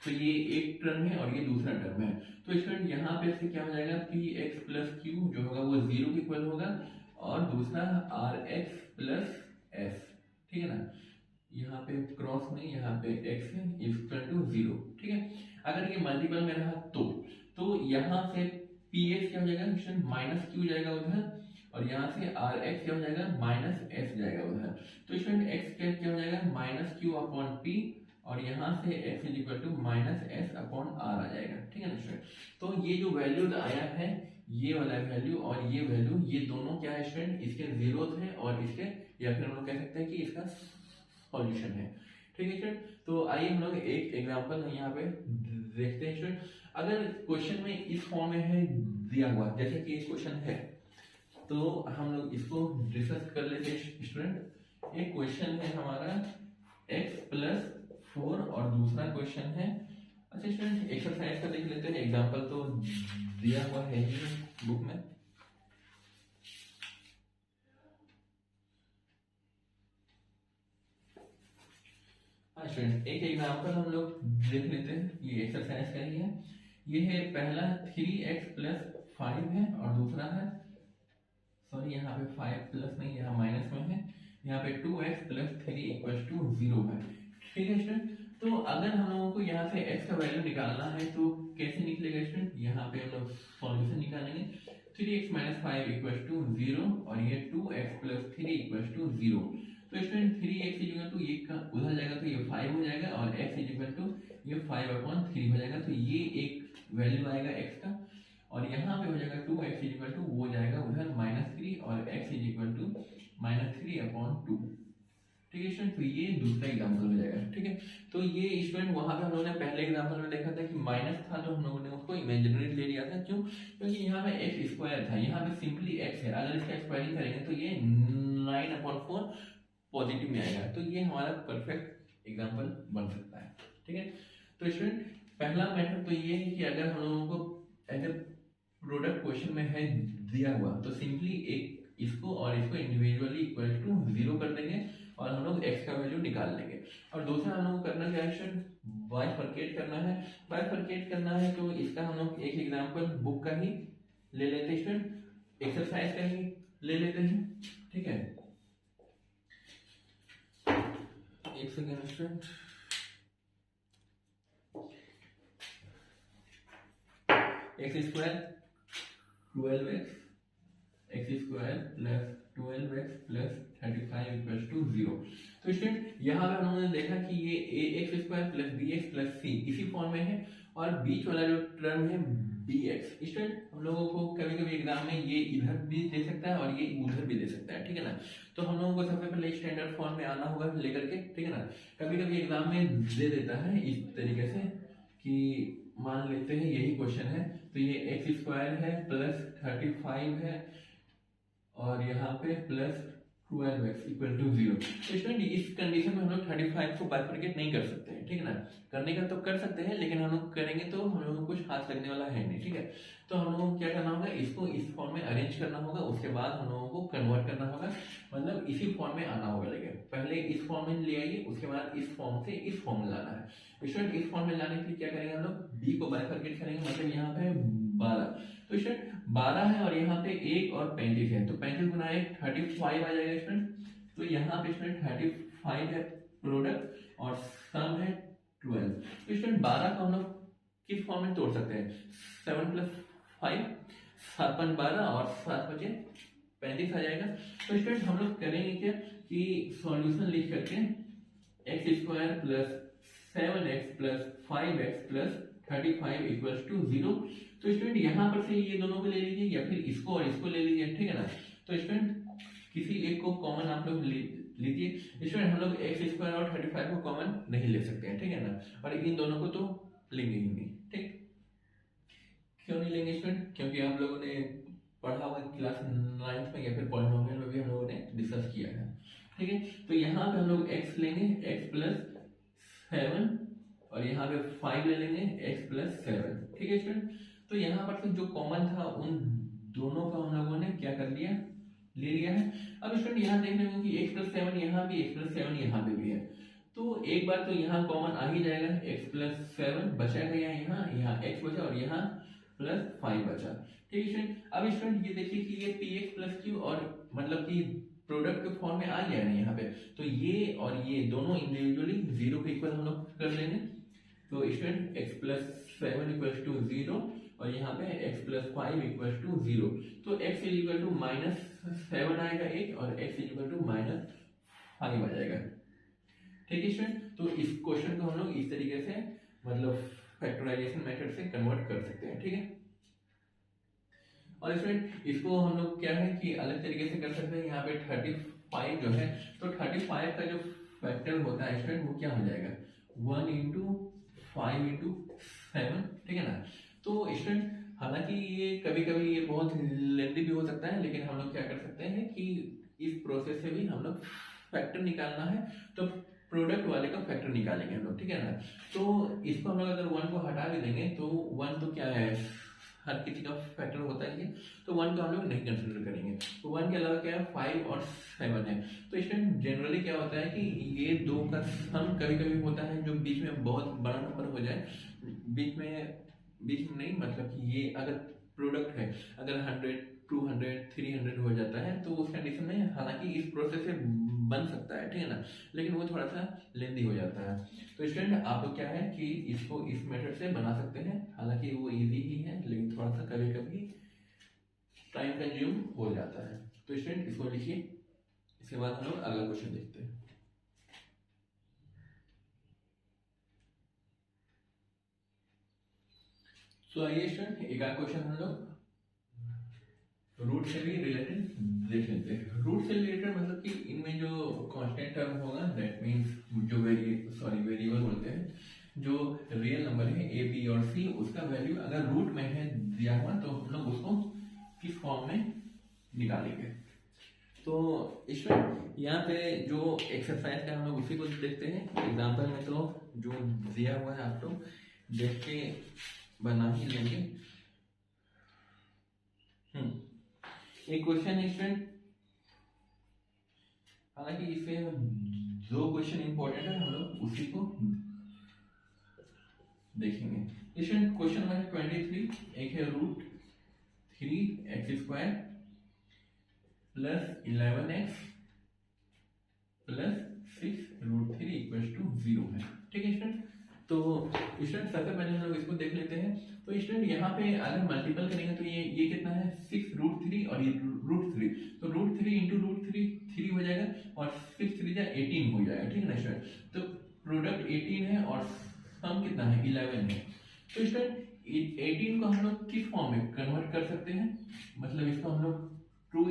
तो ये एक टर्म है और ये दूसरा टर्म है। तो स्टूडेंट यहाँ पे से क्या हो जाएगा, पी एक्स प्लस क्यू जो होगा वो 0 के इक्वल होगा और दूसरा आर एक्स प्लस एस। ठीक है ना, यहाँ पे क्रॉस में यहाँ पे x है इक्वल टू 0। ठीक है, अगर ये मल्टीपल में रहा तो यहाँ से पी एक्स क्या हो जाएगा स्टूडेंट, माइनस क्यू जाएगा उधर और यहाँ से आर एक्स क्या हो जाएगा, माइनस एस जाएगा उधर। तो स्टूडेंट एक्स क्या हो जाएगा, माइनस क्यू अपॉन पी और यहाँ से x is equal to minus S upon R आ जाएगा। ठीक है ना स्टूडेंट, तो ये जो वैल्यू आया है ये वाला वैल्यू और ये वैल्यू ये दोनों क्या है स्टूडेंट, इसके जीरोस है और इसके, या फिर हम लोग कह सकते हैं कि इसका सॉल्यूशन है। ठीक है स्टूडेंट, तो आइए हम लोग एक एग्जांपल यहाँ पे देखते हैं स्टूडेंट। अगर क्वेश्चन में इस फॉर्म में है दिया हुआ जैसे कि इस क्वेश्चन है तो हम लोग इसको डिस्कस कर लेते हैं स्टूडेंट। एक क्वेश्चन है हमारा x प्लस 4 और दूसरा क्वेश्चन है, अच्छा स्टूडेंट एक्सरसाइज का देख लेते हैं, एग्जांपल तो दिया हुआ है ही बुक में। हाँ स्टूडेंट, एक एग्जांपल हम लोग देख लेते हैं, ये एक्सरसाइज का ही है। ये है पहला 3x प्लस 5 है और दूसरा है, सॉरी यहाँ पे 5 प्लस नहीं यहाँ माइनस में है, यहाँ पे 2x प्लस 3 इक्वल टू 0 है। ठीक है स्टूडेंट, तो अगर हम लोगों को यहाँ से x का वैल्यू निकालना है तो कैसे निकलेगा स्टूडेंट, यहाँ पे हम लोग सॉल्यूशन निकालेंगे 3x माइनस 5 इक्वल टू 0 और ये 2x प्लस 3 इक्वल टू 0। तो स्टूडेंट 3x इक्वल टू ये का उधर जाएगा तो ये 5 हो जाएगा और x इक्वल टू ये 5/3 हो जाएगा, तो ये एक वैल्यू आएगा x का और यहाँ पे हो जाएगा 2x इक्वल टू वो जाएगा उधर -3 और x इक्वल टू -3/2। ठीक है स्टूडेंट, तो ये दूसरा एग्जांपल हो जाएगा। ठीक है, तो ये स्टूडेंट वहां पे हम लोगों ने पहले एग्जांपल में देखा था कि माइनस था तो हम लोगों ने उसको इमेजिनरी ले लिया था, क्यों, क्योंकि यहाँ पे x स्क्वायर था, यहाँ पे सिंपली x है, अगर इसका स्क्वायरिंग करेंगे तो ये 9/4 पॉजिटिव में आएगा, तो ये हमारा परफेक्ट एग्जांपल बन सकता है। ठीक है, तो स्टूडेंट पहला मेथड तो ये है कि अगर हम लोगों को एज ए प्रोडक्ट क्वेश्चन में है दिया हुआ, तो सिंपली एक इसको और इसको इंडिविजुअली इक्वल टू 0 कर देंगे और हम लोग x का वैल्यू निकाल लेंगे। और दूसरा हम लोग करना क्या है, बाइफरकेट करना है। बाइफरकेट करना है तो इसका हम लोग एक एग्जांपल बुक का ही ले लेते हैं, एक्सरसाइज का ही ले लेते हैं, ठीक है। एक second student, x square 12x x square plus 12x plus 35 equals to 0। तो स्टूडेंट यहाँ पे हम लोगों ने देखा कि ये a x square plus b x plus c इसी फॉर्म में है और बीच वाला जो टर्म है बी एक्स। स्टूडेंट हम लोगों को कभी कभी एग्जाम में ये इधर भी दे सकता है और ये उधर भी दे सकता है, ठीक है ना। तो हम लोगों को सबसे पहले स्टैंडर्ड फॉर्म में आना होगा लेकर के, ठीक है ना। कभी कभी एग्जाम में दे देता है इस तरीके से कि मान लेते हैं यही क्वेश्चन है, तो ये एक्स स्क्वायर है प्लस 35 है और यहाँ पे प्लस 12x इक्वल टू 0। तो स्टूडेंट इस कंडीशन में हम लोग 35 को बाइफरकेट नहीं कर सकते हैं, ठीक है ना। करने का तो कर सकते हैं लेकिन हम लोग करेंगे तो हम लोगों को कुछ हाथ लगने वाला है नहीं, ठीक है। तो हम लोगों को क्या करना होगा, इसको इस फॉर्म में अरेंज करना होगा, उसके बाद हम लोगों को कन्वर्ट करना होगा, मतलब इसी फॉर्म में आना होगा। लेकिन पहले इस फॉर्म में ले आइए, उसके बाद इस फॉर्म से इस फॉर्म में लाना है। स्टूडेंट इस फॉर्म में लाने के लिए क्या करेंगे हम लोग, b को बाइफरकेट करेंगे, मतलब यहाँ पे 12। तो स्टूडेंट 12 है और यहाँ पे 1 और 35 है, तो 35 गुना 1 35 आ जाएगा स्टूडेंट। तो यहाँ पे स्टूडेंट 35 है प्रोडक्ट और सम है 12। तो स्टूडेंट 12 को हम लोग किस फॉर्म में तोड़ सकते हैं, 7 प्लस 5 7 5 12 और 7 बचे 35 आ जाएगा। तो स्टूडेंट हम लोग करेंगे क्या कि सॉल्यूशन लिख करके x square plus 7x plus 5x plus 35 equals to 0। तो स्टूडेंट यहाँ पर से ये दोनों को ले लीजिए या फिर इसको और इसको ले लीजिए, ठीक है ना। तो स्टूडेंट किसी एक को कॉमन आप लोग लीजिए। स्टूडेंट हम लोग एक्स स्क्वायर और 35 को कॉमन नहीं ले सकते हैं, ठीक है ना, और इन दोनों को तो लेंगे ही नहीं, ठीक। क्यों नहीं लेंगे स्टूडेंट, क्योंकि आप लोगों ने पढ़ा हुआ क्लास 9th में या फिर पॉलिनोमियल में भी हम लोगों ने डिस्कस किया है, ठीक है। तो यहाँ पे हम लोग x लेंगे x प्लस 7 और यहाँ पे 5 ले लेंगे x प्लस 7, ठीक है स्टूडेंट। तो यहाँ पर से जो कॉमन था उन दोनों को हम लोगों ने क्या कर लिया, ले लिया है। अब स्टूडेंट यहाँ देख रहे हो कि x प्लस 7 यहाँ भी, x प्लस 7 यहाँ पे भी है, तो एक बार तो यहाँ कॉमन आ ही जाएगा, x प्लस 7 बचेगा यहाँ x बचा और यहाँ प्लस 5 बचा, ठीक है स्टूडेंट। अब स्टूडेंट ये देखिए कि ये px प्लस q और मतलब कि प्रोडक्ट के फॉर्म में आ गया ना यहाँ पे, तो ये और ये दोनों इंडिविजुअली 0 के इक्वल हम लोग कर लेंगे। तो student x plus 7 equals to 0 और यहाँ पे x प्लस 5 इक्वल्स टू 0। तो x इज इक्वल टू -7 आएगा एक और x इज इक्वल टू -5 आ जाएगा, ठीक है स्टूडेंट। तो इस क्वेश्चन को हम लोग इस तरीके से मतलब फैक्टराइजेशन मेथड से कन्वर्ट कर सकते हैं, ठीक है। और स्टूडेंट इसको हम लोग क्या है कि अलग तरीके से कर सकते हैं। यहाँ पे 35 जो है, तो 35 का जो फैक्टर होता है स्टूडेंट वो क्या हो जाएगा, 1 इंटू 5 इंटू 7, ठीक है ना। तो स्टूडेंट हालांकि ये कभी कभी ये बहुत लेंथी भी हो सकता है, लेकिन हम लोग क्या कर सकते हैं कि इस प्रोसेस से भी हम लोग फैक्टर निकालना है तो प्रोडक्ट वाले का फैक्टर निकालेंगे हम लोग, ठीक है ना। तो इसको हम लोग अगर 1 को हटा भी देंगे तो 1 तो क्या है, हर किसी का फैक्टर होता है, तो 1 को हम लोग नहीं कंसिडर करेंगे। तो 1 के अलावा क्या है, 5 और 7 है। तो इसमें जनरली क्या होता है कि ये दो का सम कभी कभी होता है जो बीच में बहुत बड़ा नंबर हो जाए, बीच में नहीं, मतलब कि ये अगर प्रोडक्ट है अगर 100 200 300 हो जाता है तो उस कंडीशन में हालांकि इस प्रोसेस से बन सकता है, ठीक है ना, लेकिन वो थोड़ा सा लेंदी हो जाता है। तो स्टूडेंट आप लोग क्या है कि इसको इस मेथड से बना सकते हैं, हालांकि वो इजी ही है लेकिन थोड़ा सा कभी कभी टाइम कंज्यूम हो जाता है। तो स्टूडेंट इसको लिखिए, इसके बाद हम लोग अगला क्वेश्चन देखते हैं। तो आइए स्टूडेंट एक आध क्वेश्चन हम लोग रूट से भी रिलेटेड देख लेते हैं। रूट से रिलेटेड मतलब कि इनमें जो कांस्टेंट टर्म होगा, दैट मींस जो वेरिएबल बोलते हैं, जो रियल नंबर है ए बी और सी, उसका वैल्यू अगर रूट में है दिया हुआ तो हम लोग उसको किस फॉर्म में निकालेंगे। तो इसमें यहाँ पे जो एक्सरसाइज है हम लोग उसी को देखते हैं। एग्जाम्पल में तो जो दिया हुआ है आप लोग देख के बना ही लेंगे। एक क्वेश्चन है स्टूडेंट, हालांकि इससे दो क्वेश्चन इंपॉर्टेंट है, हम लोग उसी को देखेंगे। स्टूडेंट क्वेश्चन नंबर 23, एक है √3x² प्लस 11x प्लस 6 √3 = 0 है। ठीक है स्टूडेंट, तो स्टूडेंट सबसे पहले हम लोग इसको देख लेते हैं। तो स्टूडेंट यहाँ पे अगर मल्टीपल करेंगे तो ये कितना है 6√3 और ये √3, तो √3 × √3 3 हो जाएगा और 6 3 जा 18 हो जाएगा। ठीक है ना स्टूडेंट, तो प्रोडक्ट 18 है और सम कितना है 11 है। तो स्टूडेंट 18 को हम लोग किस फॉर्म में कन्वर्ट कर सकते हैं, मतलब इसको हम लोग 2 ×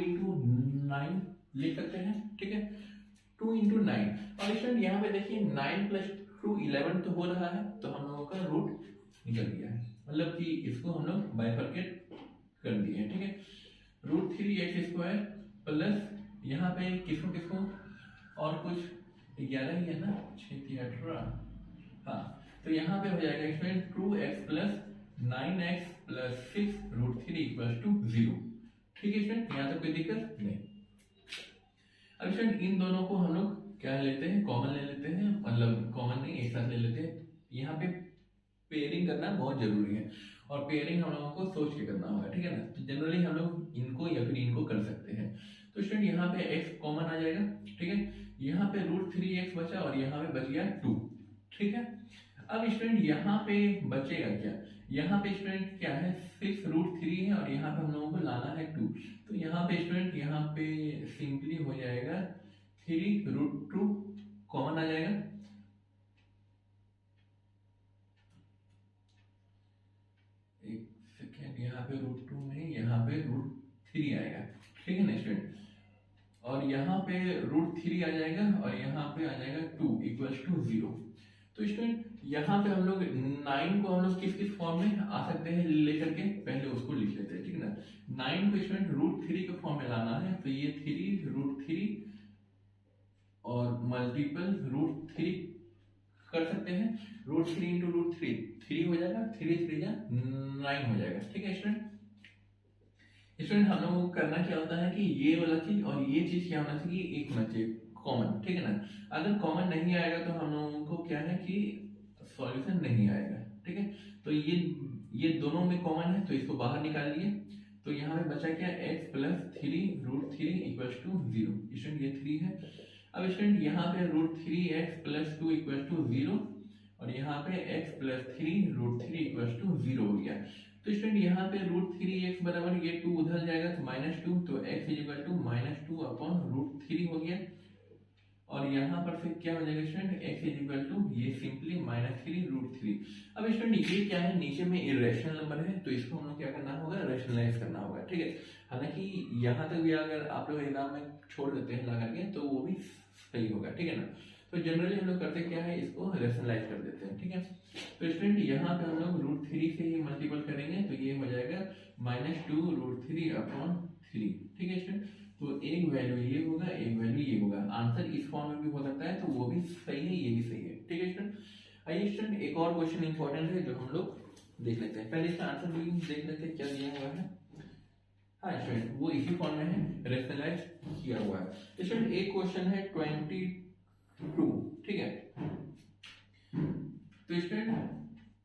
9 लिख सकते हैं। ठीक है, 2 × 9, और स्टूडेंट यहाँ पे देखिए 9 + 2 11 तो हो रहा है, तो हम लोगों का रूट निकल गया है, मतलब कि इसको हम लोग बाइफरकेट कर दिए हैं। ठीक है, √3x² प्लस यहाँ पे किसको किसको और कुछ 11 ही है ना, 6 3 18, हाँ, तो यहाँ पे हो जाएगा student 2x plus 9x plus 6 √3 = 0। ठीक है स्टूडेंट, यहाँ तक कोई दिक्कत नहीं। अब स्टूडेंट इन दोनों को हम लोग क्या लेते हैं, कॉमन ले लेते हैं, मतलब कॉमन नहीं एक साथ ले लेते हैं। यहाँ पे पेयरिंग करना बहुत जरूरी है, और पेयरिंग हम लोगों को सोच के करना होगा। ठीक है ना, तो जनरली हम लोग इनको या फिर इनको कर सकते हैं। तो स्टूडेंट यहाँ पे x कॉमन आ जाएगा। ठीक है, यहाँ पे √3x बचा और यहाँ पे बच गया 2। ठीक है, अब स्टूडेंट यहाँ पे बचेगा क्या, यहाँ पे स्टूडेंट क्या है 6√3 है और यहाँ पे हम लोगों को लाना है 2, तो यहाँ पे स्टूडेंट यहाँ पे सिंपली हो जाएगा 3√2 कॉमन आ जाएगा। एक सेकेंड, यहाँ पे √2 नहीं, यहाँ पे √3 आएगा। ठीक है ना स्टूडेंट, और यहाँ पे √3 आ जाएगा और यहाँ पे आ जाएगा 2 = 0। तो स्टूडेंट यहाँ पे हम लोग 9 को हम लोग किस किस फॉर्म में आ सकते हैं लेकर के, पहले उसको लिख लेते हैं। ठीक है ना, 9 को स्टूडेंट √3 के फॉर्म में लाना है, तो ये 3√3 और मल्टीपल √3 कर सकते हैं। √3 × √3 3 हो जाएगा, 3 3 जा 9 हो जाएगा। ठीक है स्टूडेंट, स्टूडेंट हम लोगों को करना क्या होता है कि ये वाला चीज और ये चीज क्या होना चाहिए, एक होना चाहिए कॉमन। ठीक है ना, अगर कॉमन नहीं आएगा तो हम लोगों को क्या है कि सॉल्यूशन नहीं आएगा। ठीक है, तो ये दोनों में कॉमन है, तो इसको बाहर निकाल लिए, तो यहाँ पे बचा क्या x + 3 √3 = 0। स्टूडेंट ये 3 है। अब स्टूडेंट यहाँ पे √3x + 2 = 0 और यहाँ पे x + 3 √3 = 0 हो गया। तो स्टूडेंट यहाँ पे √3x बराबर ये 2 उधर जाएगा तो -2, तो x = -2/√3 हो गया। और यहाँ पर फिर क्या हो जाएगा स्टूडेंट, x ये सिंपली -3√3। अब स्टूडेंट ये क्या है, नीचे में इरेशनल नंबर है, तो इसको हम लोग क्या करना होगा, रैशनलाइज करना होगा। ठीक है, हालांकि यहाँ तक भी अगर आप लोग एग्जाम में छोड़ देते हैं ला करके तो वो भी सही होगा। ठीक है ना, तो जनरली हम लोग करते क्या है, इसको रैशनलाइज कर देते हैं। ठीक है, तो स्टूडेंट यहाँ पे हम लोग √3 से ही मल्टीपल करेंगे, तो ये हो जाएगा -2√3/3। ठीक है स्टूडेंट, तो एक वैल्यू ये होगा, एक वैल्यू ये होगा। आंसर इस फॉर्म में भी हो सकता है, तो वो भी सही है, ये भी सही है। ठीक है स्टूडेंट, आइए स्टूडेंट एक और क्वेश्चन इंपॉर्टेंट है जो हम लोग देख लेते हैं। पहले इसका आंसर भी देख लेते हैं क्या दिया हुआ है। हाँ स्टूडेंट, वो इसी फॉर्म में है, रैशनलाइज किया हुआ है। स्टूडेंट एक क्वेश्चन है 22। ठीक है, तो स्टूडेंट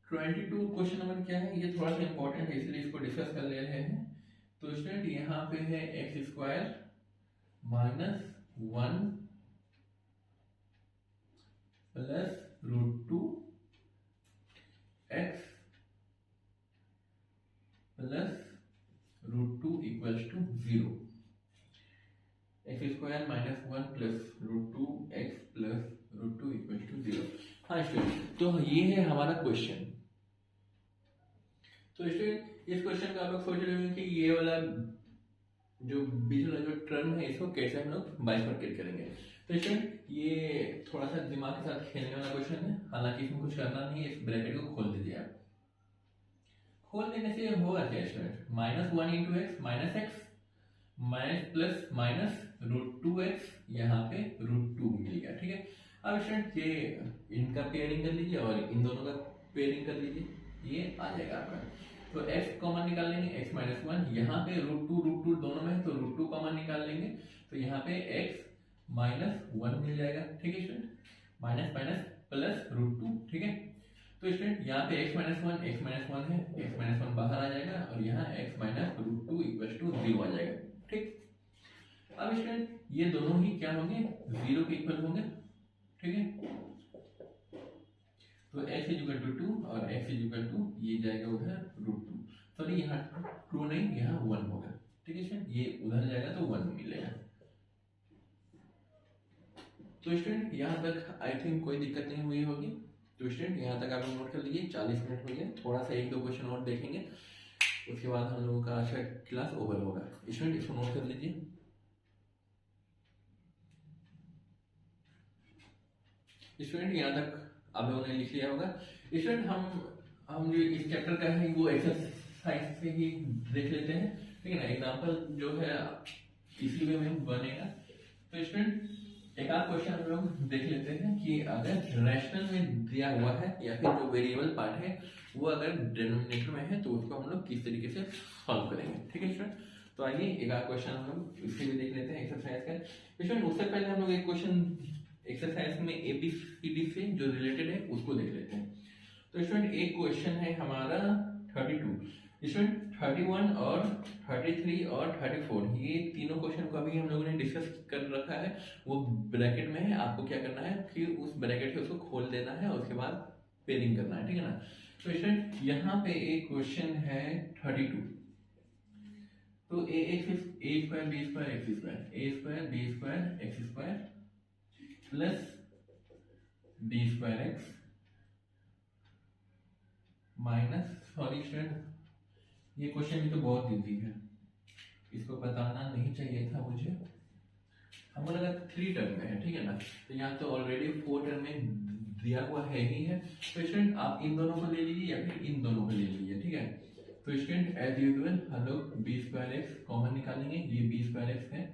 22 क्वेश्चन नंबर क्या है, ये थोड़ा सा इंपॉर्टेंट है इसलिए इसको डिस्कस कर ले रहे हैं। तो स्टूडेंट यहाँ पे है x² - 1 plus √2x plus √2 = 0। x² - 1 plus √2x plus √2 = 0। हाँ स्टूडेंट, तो ये है हमारा क्वेश्चन। तो स्टूडेंट इस क्वेश्चन का आप लोग सोच रहे होंगे कि ये वाला जो बीच वाला जो टर्म है इसको कैसे हम लोग बाइफरकेट करेंगे। तो स्टूडेंट ये थोड़ा सा दिमाग के साथ खेलने वाला क्वेश्चन है, हालांकि इसमें कुछ करना नहीं है। इस ब्रैकेट को खोल दीजिए आप। खोल देने से होगा क्या student, -1 × x -x plus -√2x, यहाँ पे √2 मिल गया। ठीक है, अब स्टूडेंट ये इनका पेयरिंग कर लीजिए और इन दोनों का पेयरिंग कर लीजिए, ये आ जाएगा आपका। तो x कॉमन निकाल लेंगे, x माइनस वन, यहाँ पे रूट टू दोनों में है तो रूट टू कॉमन निकाल लेंगे, तो यहाँ पे x माइनस वन मिल जाएगा। ठीक है student, minus minus plus root two. ठीक है, तो स्टूडेंट यहाँ पे x माइनस वन है, x माइनस वन बाहर आ जाएगा और यहाँ x minus root two equal to zero आ जाएगा। ठीक, अब स्टूडेंट ये दोनों ही क्या होंगे, जीरो के इक्वल होंगे। ठीक है, तो x is equal to two और x इज इक्वल टू ये जाएगा उधर रूट टू, सॉरी यहाँ टू नहीं, यहाँ वन होगा। ठीक है स्टूडेंट, ये उधर जाएगा तो वन मिलेगा। तो स्टूडेंट यहाँ तक आई थिंक कोई दिक्कत नहीं हुई होगी। तो स्टूडेंट यहाँ तक आप लोग नोट कर लीजिए, 40 मिनट हो गए, थोड़ा सा एक दो क्वेश्चन और देखेंगे, उसके बाद हम लोगों का आज का क्लास ओवर होगा। स्टूडेंट इसको नोट कर लीजिए। स्टूडेंट यहाँ तक आप लोगों ने लिख लिया होगा। स्टूडेंट हम जो इस चैप्टर का है वो एक्सरसाइज से ही देख लेते हैं। ठीक है ना, एग्जाम्पल जो है इसी वे में बनेगा। तो स्टूडेंट एक आध क्वेश्चन हम लोग देख लेते हैं कि अगर रैशनल में दिया हुआ है या फिर जो वेरिएबल पार्ट है वो अगर डिनोमिनेटर में है तो उसको हम लोग किस तरीके से सॉल्व करेंगे। ठीक है स्टूडेंट, तो आइए एक आध क्वेश्चन हम लोग इससे भी देख लेते हैं एक्सरसाइज का। स्टूडेंट उससे पहले हम लोग एक क्वेश्चन एक्सरसाइज में ABCD से जो रिलेटेड है उसको देख लेते हैं। तो स्टूडेंट एक क्वेश्चन है हमारा 32, स्टूडेंट 31 और 33 और 34 ये तीनों क्वेश्चन को अभी हम लोगों ने डिस्कस कर रखा है, वो ब्रैकेट में है। आपको क्या करना है कि उस ब्रैकेट से उसको खोल देना है और उसके बाद पेयरिंग करना है। ठीक है ना, तो स्टूडेंट यहाँ पे एक क्वेश्चन है 32, तो a square B square x square, A square B square x square plus B square x minus, sorry student ये क्वेश्चन भी तो बहुत इजी है, इसको बताना नहीं चाहिए था मुझे। हमको लगा 3 टर्म में है। ठीक है ना, तो यहाँ तो ऑलरेडी 4 टर्म में दिया हुआ है ही है। तो स्टूडेंट आप इन दोनों को ले लीजिए या फिर इन दोनों को ले लीजिए। ठीक है, तो स्टूडेंट एज यूजुअल हम लोग बी स्क्वायर एक्स कॉमन निकालेंगे, ये बी स्क्वायर एक्स है।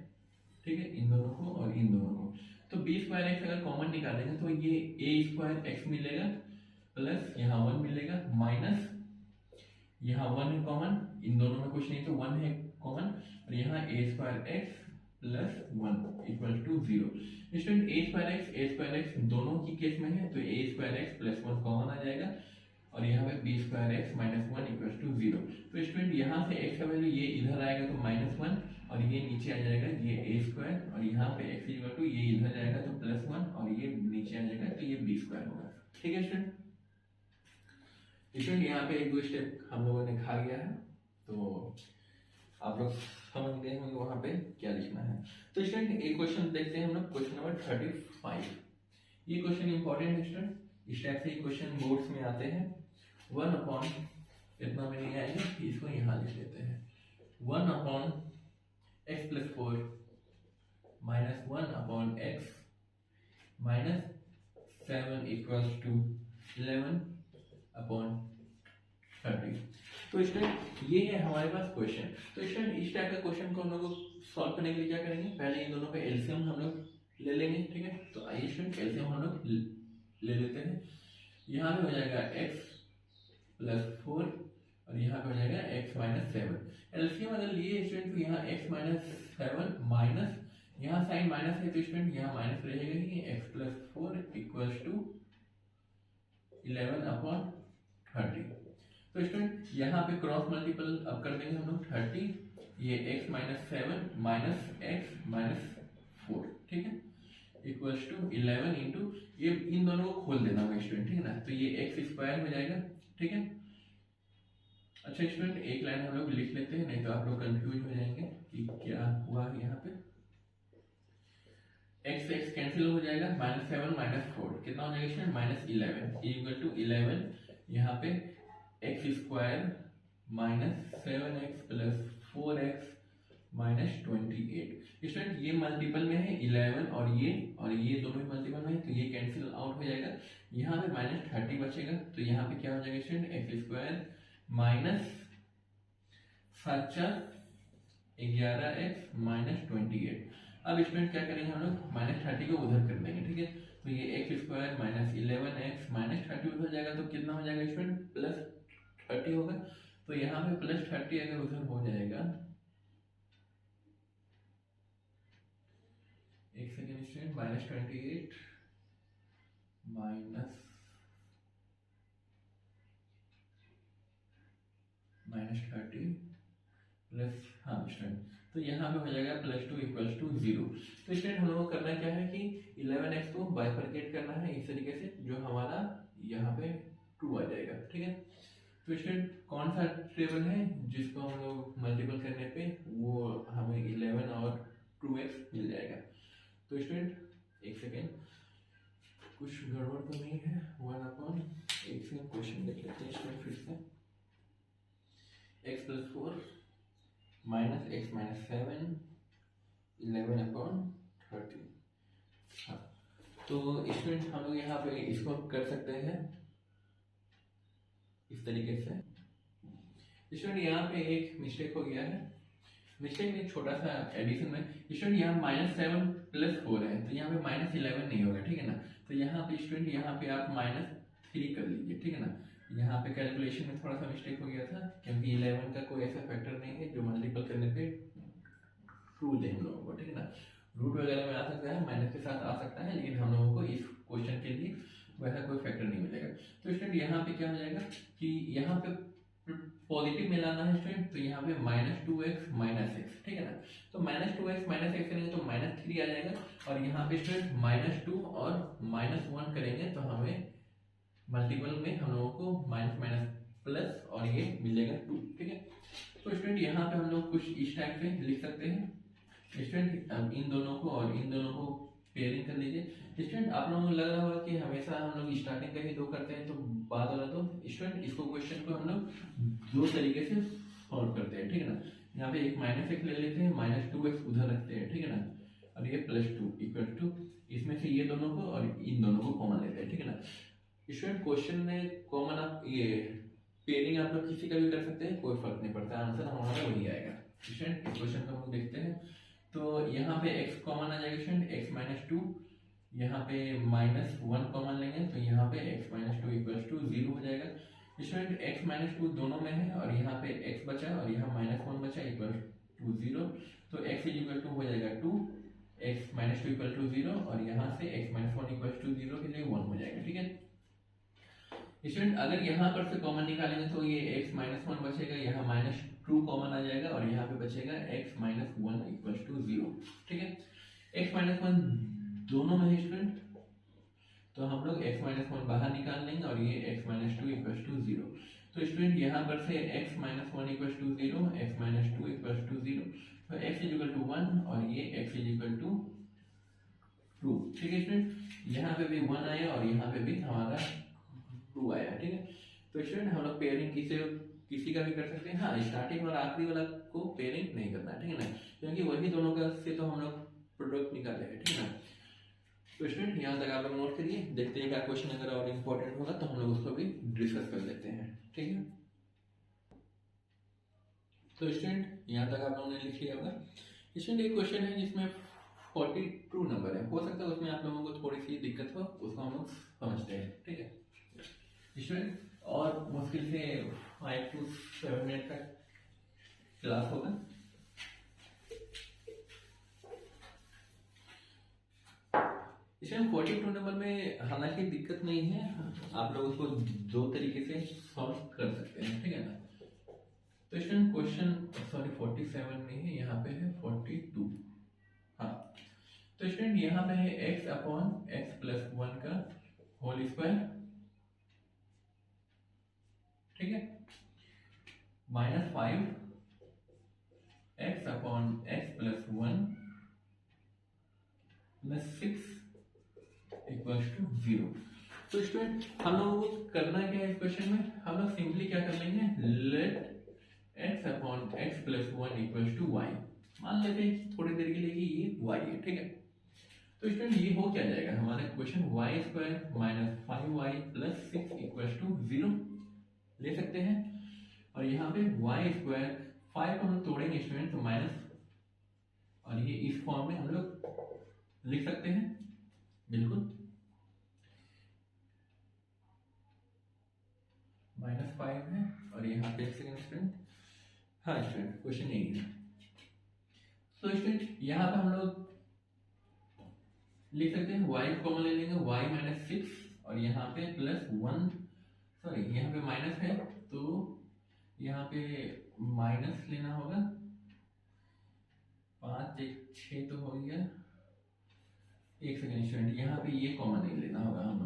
ठीक है, इन दोनों को और इन दोनों को, तो बी स्क्वायर एक्स अगर कॉमन निकालेंगे तो ये ए स्क्वायर एक्स मिलेगा प्लस यहाँ 1 मिलेगा माइनस यहाँ 1 है कॉमन, इन दोनों में कुछ नहीं तो 1 है कॉमन, और यहाँ a square x plus 1 equal to 0। Student a square x दोनों की केस में है तो a square x plus 1 common आ जाएगा और यहाँ पे b square x minus 1 equal to 0। तो स्टूडेंट यहाँ से एक्स का वैल्यू ये इधर आएगा तो माइनस 1 और ये नीचे आ जाएगा ये ए स्क्वायर, और यहाँ पे एक्स इक्वल टू ये इधर जाएगा तो प्लस 1 और ये नीचे आ जाएगा तो ये बी स्क्वायर होगा। ठीक है स्टूडेंट, स्टूडेंट यहाँ पे एक दो स्टेप हम लोगों ने खा गया है तो आप लोग समझ गए होंगे वहां पे क्या लिखना है। तो स्टूडेंट एक क्वेश्चन देखते हैं हम लोग, क्वेश्चन नंबर 35। ये क्वेश्चन इंपॉर्टेंट है स्टूडेंट, इस टाइप से क्वेश्चन बोर्ड्स में आते हैं। 1 अपॉन इतना में नहीं आएगा, इसको यहाँ लिख लेते हैं 1 upon x plus 4 minus 1 upon x minus 7 equals to 11 upon 30। तो स्टूडेंट ये है हमारे पास क्वेश्चन। तो स्टूडेंट इस टाइप का क्वेश्चन को हम लोग सॉल्व करने के लिए क्या करेंगे, पहले इन दोनों का एलसीएम हम लोग ले लेंगे। ठीक है, तो आइए स्टूडेंट एलसीएम हम लोग ले लेते हैं। यहाँ पे हो जाएगा x प्लस 4 और यहाँ पे हो जाएगा x माइनस 7। एलसीएम अगर लिए स्टूडेंट तो यहाँ x माइनस 7 माइनस यहाँ साइन माइनस है तो स्टूडेंट यहाँ माइनस रहेगा ही, x plus 4 equals to 11 upon 30। तो स्टूडेंट यहाँ पे क्रॉस मल्टीपल अब कर देंगे हम लोग 30, ये x minus 7 minus x minus 4। ठीक है, इक्वल्स टू 11 इंटू ये इन दोनों को खोल देना होगा स्टूडेंट। ठीक है ना, तो ये एक्स स्क्वायर हो जाएगा। ठीक है, अच्छा स्टूडेंट एक लाइन हम लोग लिख लेते हैं, नहीं तो आप लोग कंफ्यूज हो जाएंगे कि क्या हुआ यहाँ पे। एक्स एक्स कैंसिल हो जाएगा, माइनस 7 माइनस 4 कितना हो जाएगा स्टूडेंट, माइनस 11 इक्वल टू 11 यहाँ पे x square minus 7x plus 4x minus 28। Student ये मल्टीपल में है 11 और ये दोनों ही मल्टीपल में है तो ये कैंसिल आउट हो जाएगा। यहाँ पे माइनस 30 बचेगा तो यहाँ पे क्या हो जाएगा student, x square minus 7 11x minus 28। अब स्टूडेंट क्या करेंगे हम लोग, माइनस 30 को उधर कर देंगे। ठीक है, तो ये x square minus 11x minus 30 उधर जाएगा तो कितना हो जाएगा स्टूडेंट, प्लस 30 होगा। तो यहाँ पे +30 अगर उधर हो जाएगा, एक सेकेंड स्टूडेंट, -28 -30 प्लस, हाँ स्टूडेंट, तो यहाँ पे हो जाएगा +2 = 0। तो स्टूडेंट हम लोगों को करना क्या है कि 11x को बाइफरकेट करना है इस तरीके से, जो हमारा यहाँ पे 2 आ जाएगा, ठीक है। तो स्टूडेंट कौन सा टेबल है जिसको हम लोग मल्टीपल करने पे वो हमें 11 और 2x मिल जाएगा। तो स्टूडेंट एक सेकेंड, कुछ गड़बड़ तो नहीं है, 1/, एक सेकेंड क्वेश्चन देख लेते हैं स्टूडेंट फिर से। x + 4 - x - 7 11/30। हाँ, तो स्टूडेंट हम लोग यहाँ पे इसको कर सकते हैं इस तरीके से। स्टूडेंट यहाँ पे एक मिस्टेक हो गया है, मिस्टेक में छोटा सा एडिशन में। स्टूडेंट यहाँ -7 + 4 है, तो यहाँ पे -11 नहीं होगा, ठीक है ना। तो यहाँ पे स्टूडेंट यहाँ पे आप -3 कर लीजिए, ठीक है ना। यहाँ पे कैलकुलेशन में थोड़ा सा मिस्टेक हो गया था, क्योंकि 11 का कोई ऐसा फैक्टर नहीं है जो मल्टीपल करने पे ट्रू दे हम लोगों को, ठीक है ना। रूट वगैरह में आ सकता है, माइनस के साथ आ सकता है, लेकिन हम लोगों को इस क्वेश्चन के लिए वैसा कोई फैक्टर नहीं मिलेगा। तो स्टूडेंट यहाँ पे क्या हो जाएगा कि यहाँ पे पॉजिटिव में लाना है स्टूडेंट, तो यहाँ पे -2x - x, ठीक है ना। तो -2x - x करेंगे तो -3 आ जाएगा, और यहाँ पे स्टूडेंट -2 और -1 करेंगे तो हमें मल्टीपल में हम लोगों को माइनस माइनस प्लस और ये मिलेगा 2, ठीक है। तो स्टूडेंट यहाँ पे हम लोग कुछ इस टाइप से लिख सकते हैं स्टूडेंट, अब इन दोनों को और इन दोनों को पेयरिंग कर लीजिए। स्टूडेंट आप लोगों को लग रहा होगा कि हमेशा हम लोग स्टार्टिंग का ही 2 करते हैं तो बात हो रहा, तो स्टूडेंट इसको क्वेश्चन को हम लोग 2 तरीके से सॉल्व करते हैं, ठीक है ना। यहाँ पे एक -x ले लेते हैं, -2x उधर रखते हैं, ठीक है ना, और ये +2 = इसमें से ये दोनों को और इन दोनों को कॉमन लेते हैं, ठीक है ना। स्टूडेंट क्वेश्चन में कॉमन आप ये पेयरिंग आप लोग किसी का भी कर सकते हैं, कोई फर्क नहीं पड़ता, आंसर हमारा वही आएगा। स्टूडेंट इस क्वेश्चन को हम देखते हैं, तो यहाँ पे x कॉमन आ जाएगा स्टूडेंट, x - 2, यहाँ पे -1 कॉमन लेंगे तो यहाँ पे x - 2 = 0 हो जाएगा। स्टूडेंट x - 2 दोनों में है और यहाँ पे x बचा और यहाँ -1 बचा = 0, तो x = हो जाएगा 2, x - 2 = 0 और यहाँ से x - 1 = 0 के लिए 1 हो जाएगा, ठीक है। स्टूडेंट अगर यहाँ पर से कॉमन निकालेंगे तो ये x - 1 बचेगा, यहाँ -2 कॉमन आ जाएगा और यहाँ पे बचेगा x - 1 = 0, ठीक है। x - 1 दोनों में है स्टूडेंट, तो हम लोग x - 1 बाहर निकाल लेंगे और ये x - 2 = 0। तो स्टूडेंट यहाँ पर से x - 1 = 0, x - 2 = 0, तो x = 1 और ये x = 2, ठीक है स्टूडेंट। यहाँ पे भी 1 आया और यहाँ पे भी हमारा 2 आया, ठीक है। तो स्टूडेंट हम लोग पेयरिंग किसी का भी कर सकते हैं, हाँ स्टार्टिंग और आखिरी वाला को पेयरिंग नहीं करना है, ठीक है ना, क्योंकि वही दोनों का से तो हम लोग प्रोडक्ट निकालेंगे, ठीक है ना। तो स्टूडेंट यहाँ तक आप लोग नोट करिए, देखते हैं क्या क्वेश्चन अगर और इम्पोर्टेंट होगा तो हम लोग उसको भी डिस्कस कर लेते हैं, ठीक है। तो स्टूडेंट यहाँ तक आप लोगों ने लिख लिया होगा। स्टूडेंट एक क्वेश्चन है जिसमें 42 नंबर है, हो सकता है उसमें आप लोगों को थोड़ी सी दिक्कत हो, उसको हम लोग समझते हैं, ठीक है स्टूडेंट। और मुश्किल से 5 to 7 मिनट का क्लास होगा। स्टूडेंट 42 नंबर में हालांकि दिक्कत नहीं है, आप लोग उसको 2 तरीके से सॉल्व कर सकते हैं, ठीक है ना। तो स्टूडेंट क्वेश्चन 47 में है, यहाँ पे है 42, हाँ। तो स्टूडेंट यहाँ पे है x/x + 1 का होल स्क्वायर, ठीक है, -5 x/x + 1 + 6 = 0। तो स्टूडेंट हम लोगों को करना क्या है इस क्वेश्चन में, हम लोग सिंपली क्या कर लेंगे, लेट x/x + 1 = y, मान लेते हैं थोड़ी देर के लिए कि ये y है, ठीक है। तो स्टूडेंट ये हो क्या जाएगा हमारा क्वेश्चन, y² - 5y + 6 = 0 ले सकते हैं, और यहाँ पे y², 5 को हम लोग तोड़ेंगे स्टूडेंट तो माइनस, और ये इस फॉर्म में हम लोग लिख सकते हैं, बिल्कुल -5 है और और यहाँ पे एक सेकंड स्टूडेंट, हाँ स्टूडेंट क्वेश्चन यही है। तो स्टूडेंट यहाँ पे हम लोग लिख सकते हैं y कॉमन ले लेंगे, y माइनस 6 और यहाँ पे प्लस 1, सॉरी यहाँ पे माइनस है तो यहाँ पे माइनस लेना होगा, 5 1 6 तो हो गया, एक सेकंड स्टूडेंट यहाँ पे ये कॉमन नहीं लेना होगा हम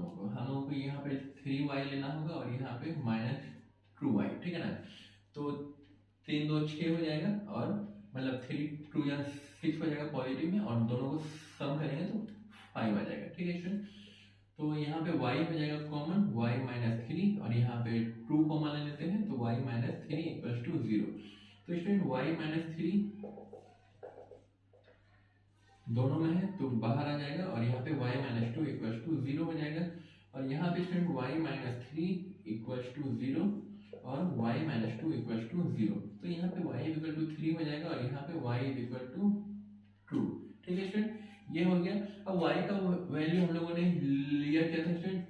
लोगों को यहाँ पे 3y लेना होगा और यहाँ पे माइनस 2y, ठीक है ना। तो 3 2 6 हो जाएगा और मतलब 3 2 या 6 हो जाएगा पॉजिटिव में और दोनों को सम करेंगे तो 5 आ जाएगा, ठीक है स्टूडेंट। तो यहाँ पे y हो जाएगा कॉमन, y माइनस 3 और यहाँ पे 2 कॉमन ले लेते हैं तो y माइनस 3 इक्वल्स टू 0। तो स्टूडेंट y माइनस 3 दोनों में है तो बाहर आ जाएगा और यहाँ पे y माइनस 2 इक्वल्स टू 0 हो जाएगा और यहाँ पे student y minus 3 equals to 0 और y माइनस 2 इक्वल्स टू 0। तो यहाँ पे y इक्वल टू 3 हो जाएगा और यहाँ पे y इक्वल टू 2, ठीक है स्टूडेंट, ये हो गया। अब y का वैल्यू हम लोगों ने लिया क्या था student,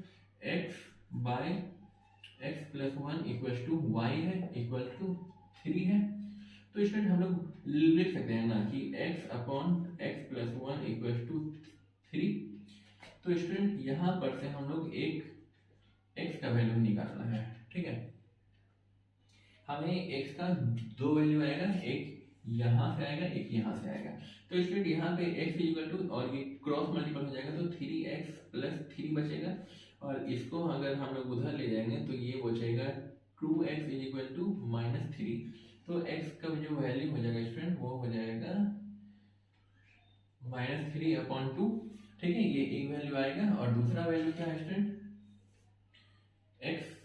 x by x plus 1 equals to y है इक्वल टू 3 है। तो स्टूडेंट हम लोग लिख सकते हैं ना कि x upon x plus 1 equals to 3। तो स्टूडेंट यहाँ पर से हम लोग एक x का वैल्यू निकालना है, ठीक है। हमें x का दो वैल्यू आएगा, एक यहाँ से आएगा एक यहाँ से आएगा। तो स्टूडेंट यहाँ पे x इक्वल टू और ये क्रॉस मल्टीपल हो जाएगा तो 3x प्लस 3 बचेगा और इसको अगर हम लोग उधर ले जाएंगे तो ये बचेगा 2x इक्वल टू माइनस 3। तो x का जो वैल्यू हो जाएगा स्टूडेंट वो हो जाएगा माइनस 3 अपॉन 2, ठीक है, ये एक वैल्यू आएगा। और दूसरा वैल्यू क्या है student, x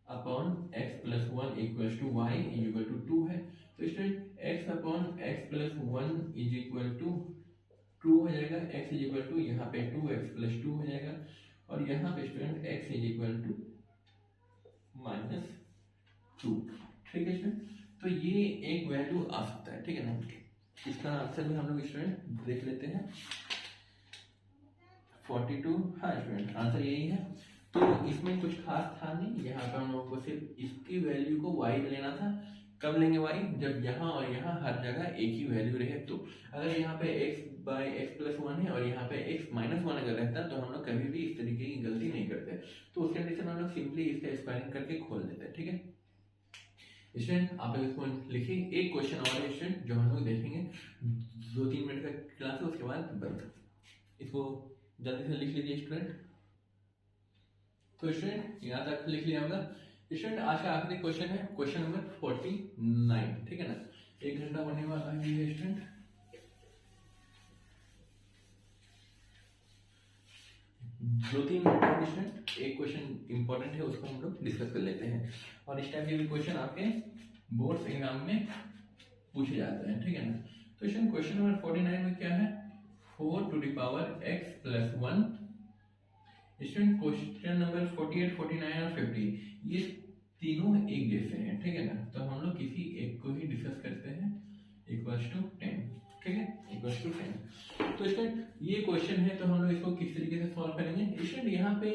upon x plus 1 equal to y equal to 2 है। तो student x upon x plus 1 is equal to 2 हो जाएगा, x इज इक्वल टू यहाँ पे 2x प्लस 2 हो जाएगा और यहाँ पे student x is equal to minus 2, ठीक है स्टूडेंट। तो ये एक वैल्यू आ सकता है, ठीक है ना। इसका आंसर भी हम लोग स्टूडेंट देख लेते हैं 42, हाँ स्टूडेंट आंसर यही है। तो इसमें कुछ खास था नहीं, यहाँ पे हम लोगों को सिर्फ इसकी वैल्यू को y लेना था। कब लेंगे y, जब यहाँ और यहाँ हर जगह एक ही वैल्यू रहे। तो अगर यहाँ पे x बाई एक्स प्लस 1 है और यहाँ पे x माइनस 1 अगर रहता तो हम लोग कभी भी इस तरीके की गलती नहीं करते। तो उस कंडीशन में हम लोग सिंपली इसका स्क्वायरिंग करके खोल देते हैं, ठीक है स्टूडेंट। आप लोग इसको लिखिए, एक क्वेश्चन और है स्टूडेंट जो हम लोग देखेंगे 2-3 मिनट का क्लास है, उसके बाद बंद। इसको जल्दी से लिख लीजिए स्टूडेंट। तो स्टूडेंट यहाँ तक लिख लिया होगा स्टूडेंट। आज का आखिरी क्वेश्चन है क्वेश्चन नंबर 49, ठीक है ना। 1 घंटा बनने वाला है ये स्टूडेंट। दो तीन मिनट एक क्वेश्चन इंपॉर्टेंट है उसको हम लोग डिस्कस कर लेते हैं और इस टाइप के भी क्वेश्चन आपके बोर्ड्स एग्जाम में पूछे जाते हैं, ठीक है ना। तो क्वेश्चन नंबर 49 में क्या है, 4 to the power x plus 1। Student question number 48, 49 और 50 ये तीनों एक जैसे हैं, ठीक है ना। तो हम लोग किसी एक को ही डिस्कस करते हैं, इक्वल्स टू 10, ठीक है, इक्वल्स टू 10। तो स्टूडेंट ये क्वेश्चन है तो हम लोग इसको किस तरीके से सॉल्व करेंगे। स्टूडेंट यहाँ पे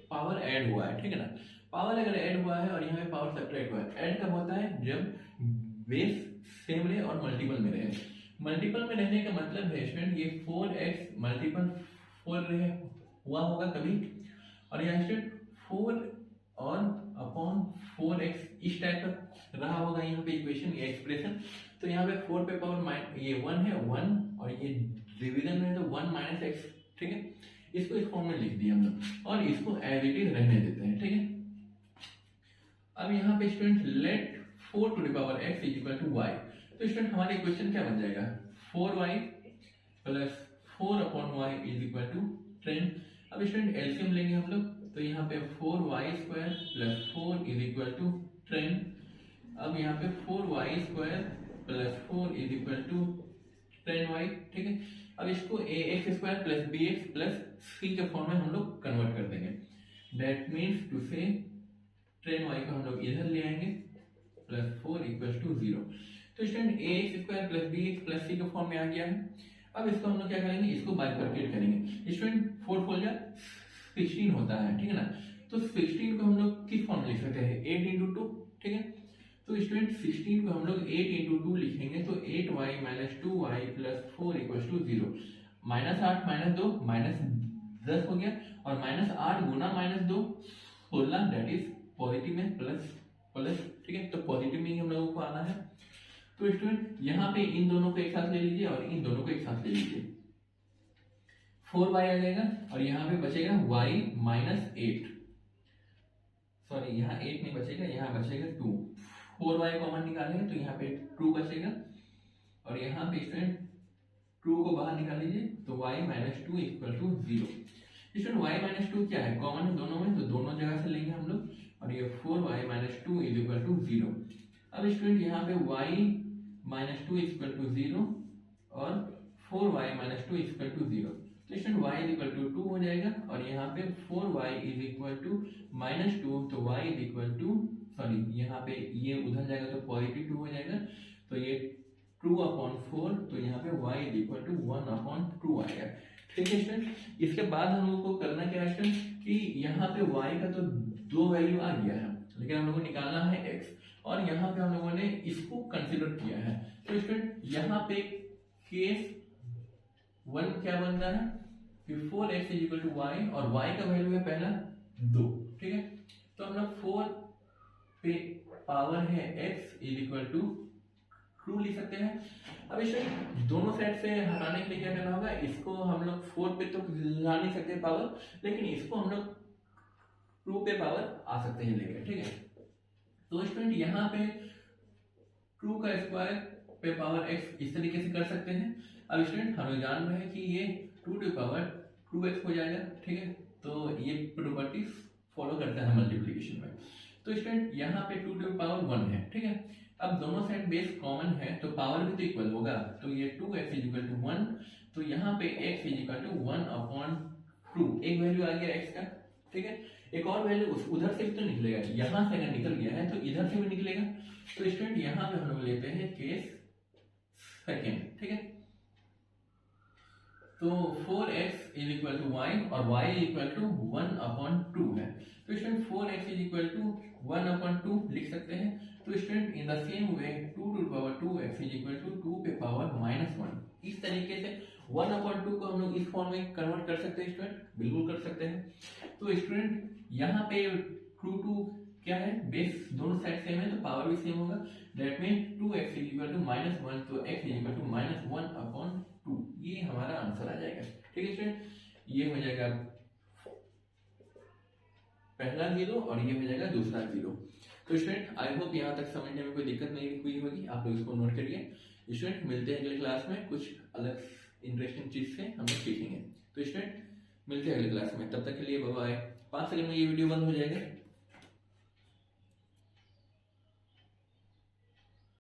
पावर ऐड हुआ है, ठीक है ना। पावर अगर ऐड हुआ है और यहाँ पे पावर सब्ट्रैक्ट हुआ है। ऐड कब होता है, जब बेस सेम रहे और मल्टीपल में रहे। मल्टीपल में रहने का मतलब है स्टूडेंट ये 4x मल्टीपल 4 रहे हुआ होगा कभी, और यहाँ स्टूडेंट 4 और अपॉन 4x इस टाइप का रहा होगा यहाँ पे इक्वेशन या एक्सप्रेशन। तो यहाँ पे 4 पे पावर ये 1 है 1 और ये डिवीजन में तो 1 माइनस एक्स, ठीक है। इसको इस फॉर्म में लिख दिया हम लोग और इसको एज इट इज रहने देते हैं, ठीक है। अब यहाँ पे student let 4 to the power x is equal to y। तो स्टूडेंट हमारा इक्वेशन क्या बन जाएगा, 4y plus 4 upon y is equal to 10। अब स्टूडेंट एलसीएम लेंगे हम लोग, तो यहाँ पे 4y square plus 4 is equal to 10। अब यहाँ पे 4y square plus 4 is equal to 10y, ठीक है। अब इसको ax square plus bx plus c के फॉर्म में हम लोग कन्वर्ट कर देंगे। दैट मीन्स टू से 10y को हम लोग इधर ले आएंगे प्लस 4 इक्वल टू 0। तो student ax square plus bx plus c के फॉर्म में आ गया है। अब इसको हम लोग क्या करेंगे, इसको बाइफरकेट करेंगे। स्टूडेंट 4 4 जा 16 होता है, ठीक है ना। तो 16 को हम लोग किस फॉर्म में लिख सकते हैं, 8 इंटू 2, ठीक है। स्टूडेंट 16 को हम लोग 8 इंटू 2 लिखेंगे तो 8y minus 2y plus 4 equal to 0। -8 minus 2 -10 हो गया, और -8 गुना -2 16, दैट इज पॉजिटिव में प्लस प्लस, ठीक है। तो पॉजिटिव में ही हम लोगों को आना है। तो स्टूडेंट यहाँ पे इन दोनों को एक साथ ले लीजिए और इन दोनों को एक साथ ले लीजिए, 4y आ जाएगा और यहाँ पे बचेगा y माइनस 8, सॉरी यहाँ 8 नहीं बचेगा, यहाँ बचेगा 2। 4y कॉमन निकालेंगे तो यहाँ पे 2 बचेगा, और यहाँ पे स्टूडेंट 2 को बाहर निकाल लीजिए तो y minus 2 equal to 0। Student y minus 2 क्या है, कॉमन है दोनों में, तो दोनों जगह से लेंगे हम लोग, और ये 4y minus 2 is equal to 0। अब स्टूडेंट यहाँ पे y माइनस 2 इक्वल टू 0 और 4y माइनस 2 इक्वल टू 0, तो student y is equal to 2 हो जाएगा, और यहाँ पे 4y is equal to minus 2, तो y is equal to, sorry यहाँ पे ये उधर जाएगा तो पॉजिटिव 2 हो जाएगा, तो ये 2/4, तो यहाँ पे y इज इक्वल टू 1/2 आएगा, ठीक है स्टूडेंट। इसके बाद हम लोगों को करना क्या है स्टूडेंट कि यहाँ पे y का तो 2 वैल्यू आ गया है, लेकिन हम लोगों को निकालना है x, और यहाँ पे हम लोगों ने इसको कंसीडर किया है। तो स्टूडेंट यहाँ पे केस 1 क्या बन रहा है कि 4x is equal to y, और y का वैल्यू है पहला 2, ठीक है। तो हम लोग 4 पे पावर है x इज इक्वल टू 2 लिख सकते हैं। अब इसे दोनों साइड से हटाने के लिए क्या करना होगा, इसको हम लोग 4 पे तो ला नहीं सकते पावर, लेकिन इसको हम लोग 2 पे पावर आ सकते हैं लेकर, ठीक है। तो स्टूडेंट यहाँ पे 2 का स्क्वायर पे पावर x इस तरीके से कर सकते हैं। अब स्टूडेंट हम लोग जान रहे हैं कि ये 2 टू पावर 2x हो जाएगा, ठीक है। तो ये प्रॉपर्टी फॉलो करता है मल्टीप्लिकेशन में। तो स्टूडेंट यहाँ पे 2 टू पावर 1 है, ठीक है। अब दोनों साइड बेस कॉमन है तो पावर भी तो इक्वल होगा, तो ये 2x इज इक्वल टू 1, तो यहाँ पे x इज इक्वल टू 1/2, एक वैल्यू आ गया x का, ठीक है। एक और वैल्यू उधर से भी तो निकलेगा, यहाँ से अगर निकल गया है तो इधर से भी निकलेगा। तो स्टूडेंट यहाँ पे हम लोग लेते हैं केस सेकेंड, ठीक है। तो 4x is equal to y और y इज इक्वल टू 1/2 है, तो student 4x is equal to 1/2 लिख सकते हैं। तो student in the same way 2 to power 2x is equal to 2 पे पावर -1, इस तरीके से 1/2 को हम लोग इस फॉर्म में कन्वर्ट कर सकते हैं स्टूडेंट, बिल्कुल कर सकते हैं। तो स्टूडेंट यहाँ पे 2 क्या है, बेस दोनों साइड सेम है तो पावर भी सेम होगा, that mean 2x is equal to -1, तो x इज इक्वल टू -1/2, ये हमारा आंसर आ जाएगा, ठीक है स्टूडेंट। ये हो जाएगा पहला 0 और ये हो जाएगा दूसरा 0। तो स्टूडेंट आई होप यहाँ तक समझने में कोई दिक्कत नहीं हुई होगी, आप लोग इसको नोट करिए। स्टूडेंट मिलते हैं अगले क्लास में कुछ अलग इंटरेस्टिंग चीज से हम लोग सीखेंगे। तो स्टूडेंट मिलते हैं अगले क्लास में, तब तक के लिए बाय बाय। 5 सेकंड में ये वीडियो बंद हो जाएगा।